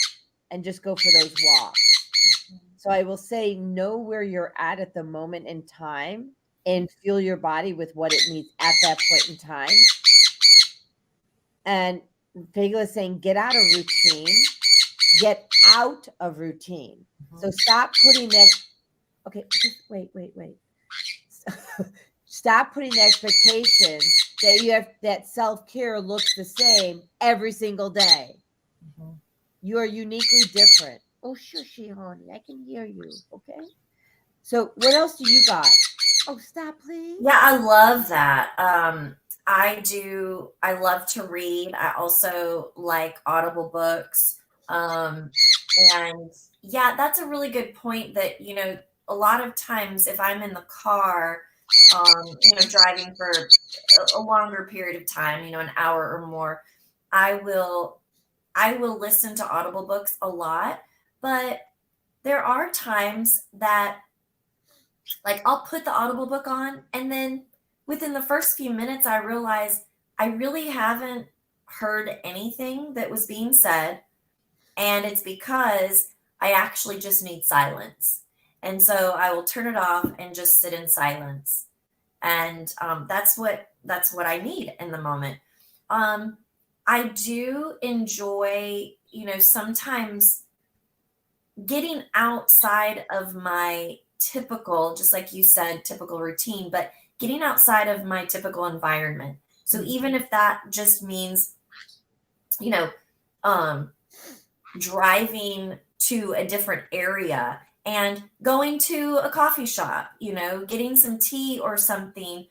and just go for those walks. So I will say, know where you're at the moment in time and fuel your body with what it needs at that point in time. And Fagel is saying, get out of routine, get out of routine. So stop putting that. Okay, just wait. Stop putting the expectation that you have that self-care looks the same every single day. You are uniquely different. Oh, shushy, honey, I can hear you. Okay. So what else do you got? Oh, stop, please. Yeah, I love that. I love to read. I also like Audible books. And yeah, that's a really good point that, a lot of times if I'm in the car, driving for a longer period of time, an hour or more, I will listen to Audible books a lot, but there are times that like I'll put the Audible book on and then within the first few minutes I realize I really haven't heard anything that was being said, and it's because I actually just need silence. And so I will turn it off and just sit in silence. And that's what I need in the moment. I do enjoy, sometimes getting outside of my typical, just like you said, typical routine, but getting outside of my typical environment. So even if that just means, driving to a different area and going to a coffee shop, getting some tea or something.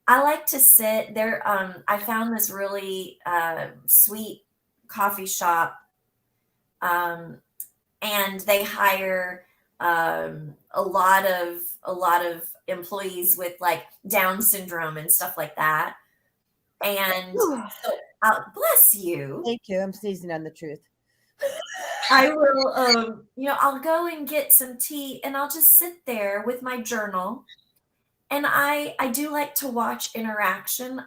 I like to sit there. I found this really sweet coffee shop, and they hire a lot of employees with like Down syndrome and stuff like that. And so, bless you. Thank you. I'm sneezing on the truth. I will, I'll go and get some tea and I'll just sit there with my journal. And I do like to watch interaction.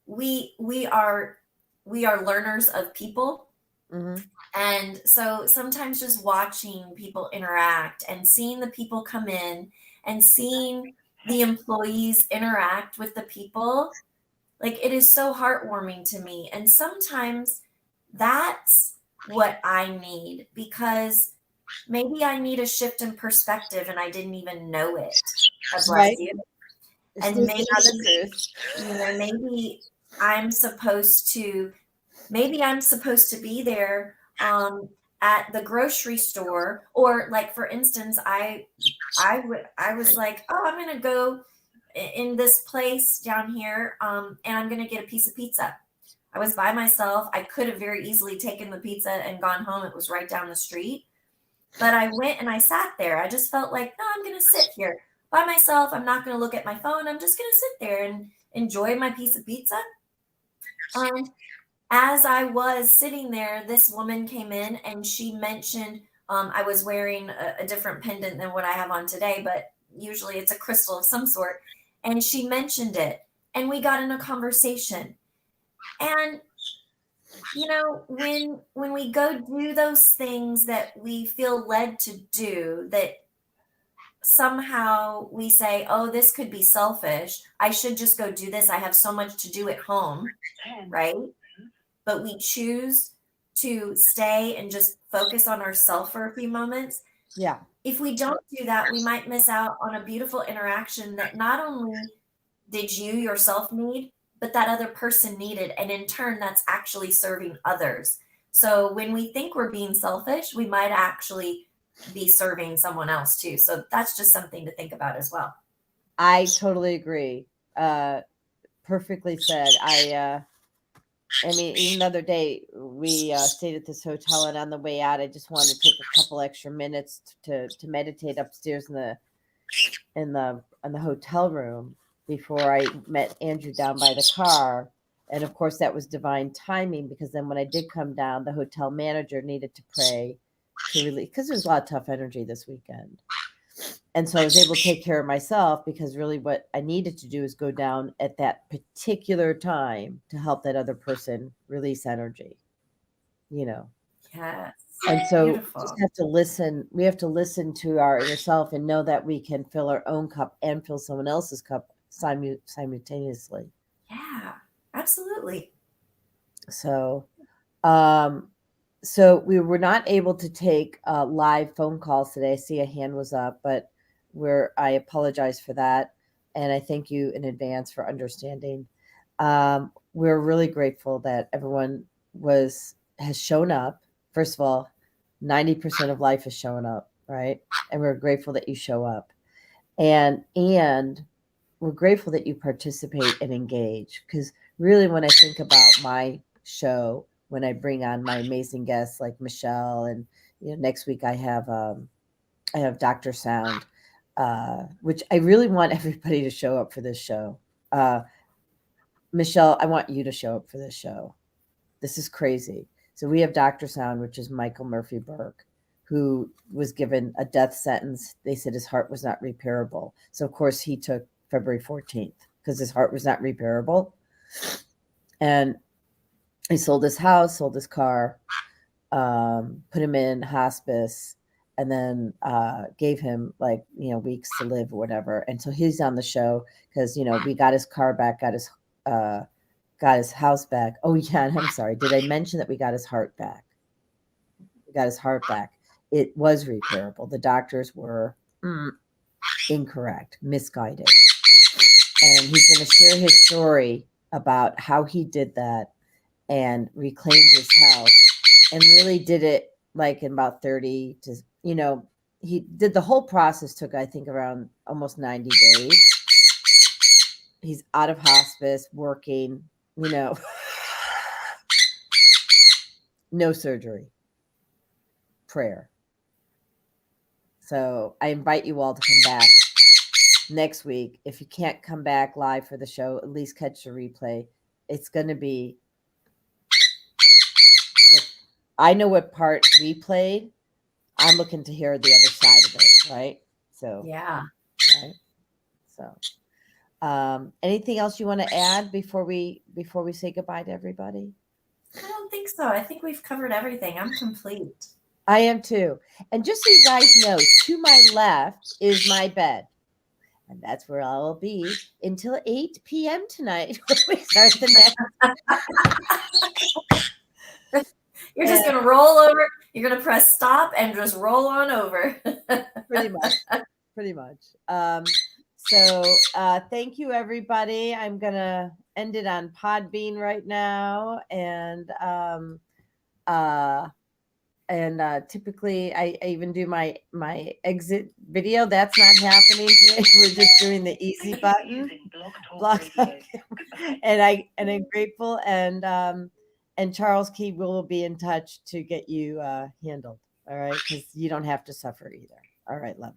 We are learners of people. Mm-hmm. And so sometimes just watching people interact and seeing the people come in and seeing the employees interact with the people, like it is so heartwarming to me. And sometimes that's what I need, because maybe I need a shift in perspective and I didn't even know it. God bless Right. you. And maybe, maybe I'm supposed to be there at the grocery store, or like, for instance, I was like, oh, I'm going to go in this place down here, and I'm going to get a piece of pizza. I was by myself. I could have very easily taken the pizza and gone home. It was right down the street. But I went and I sat there. I just felt like, no, I'm going to sit here by myself. I'm not going to look at my phone. I'm just going to sit there and enjoy my piece of pizza. And as I was sitting there, this woman came in and she mentioned, I was wearing a different pendant than what I have on today, but usually it's a crystal of some sort. And she mentioned it and we got in a conversation. And, when we go do those things that we feel led to do, that somehow we say, oh, this could be selfish. I should just go do this. I have so much to do at home, right? But we choose to stay and just focus on ourselves for a few moments. Yeah. If we don't do that, we might miss out on a beautiful interaction that not only did you yourself need, but that other person needed. And in turn, that's actually serving others. So when we think we're being selfish, we might actually be serving someone else too. So that's just something to think about as well. I totally agree. Perfectly said. I mean, even the other day we stayed at this hotel, and on the way out, I just wanted to take a couple extra minutes to meditate upstairs in the hotel room before I met Andrew down by the car. And of course, that was divine timing, because then when I did come down, the hotel manager needed to pray to release, because there's a lot of tough energy this weekend. And so I was able to take care of myself, because really what I needed to do is go down at that particular time to help that other person release energy, you know. Yes. And so we Beautiful. just have to listen. We have to listen to our inner self and know that we can fill our own cup and fill someone else's cup simultaneously. Yeah, absolutely. So, so we were not able to take live phone calls today. I see a hand was up, but I apologize for that. And I thank you in advance for understanding. We're really grateful that everyone has shown up. First of all, 90% of life is showing up, right? And we're grateful that you show up. And we're grateful that you participate and engage, because really when I think about my show, when I bring on my amazing guests like Michelle, and next week I have Dr. Sound, which I really want everybody to show up for this show. Michelle, I want you to show up for this show. This is crazy. So we have Dr. Sound, which is Michael Murphy Burke, who was given a death sentence. They said his heart was not repairable. So of course he took February 14th because his heart was not repairable. And he sold his house, sold his car, put him in hospice, and then gave him weeks to live or whatever. And so he's on the show because, we got his car back, got his house back. Oh yeah, and I'm sorry. Did I mention that we got his heart back? We got his heart back. It was repairable. The doctors were incorrect, misguided. And he's going to share his story about how he did that and reclaimed his health, and really did it like in about 30 to, he did the whole process, took, I think, around almost 90 days. He's out of hospice, working, no surgery, prayer. So I invite you all to come back next week. If you can't come back live for the show, at least catch the replay. It's going to be, look, I know what part we played. I'm looking to hear the other side of it, right? So Yeah. Right. So, anything else you want to add before we say goodbye to everybody? I don't think so. I think we've covered everything. I'm complete. I am too. And just so you guys know, to my left is my bed. And that's where I'll be until 8 p.m. tonight when we start the next. You're just going to roll over. You're going to press stop and just roll on over. Pretty much. So thank you, everybody. I'm going to end it on Podbean right now. And typically I even do my exit video. That's not happening today. We're just doing the easy button. And I'm grateful. And Charles Key will be in touch to get you handled. All right. Because you don't have to suffer either. All right. Love it.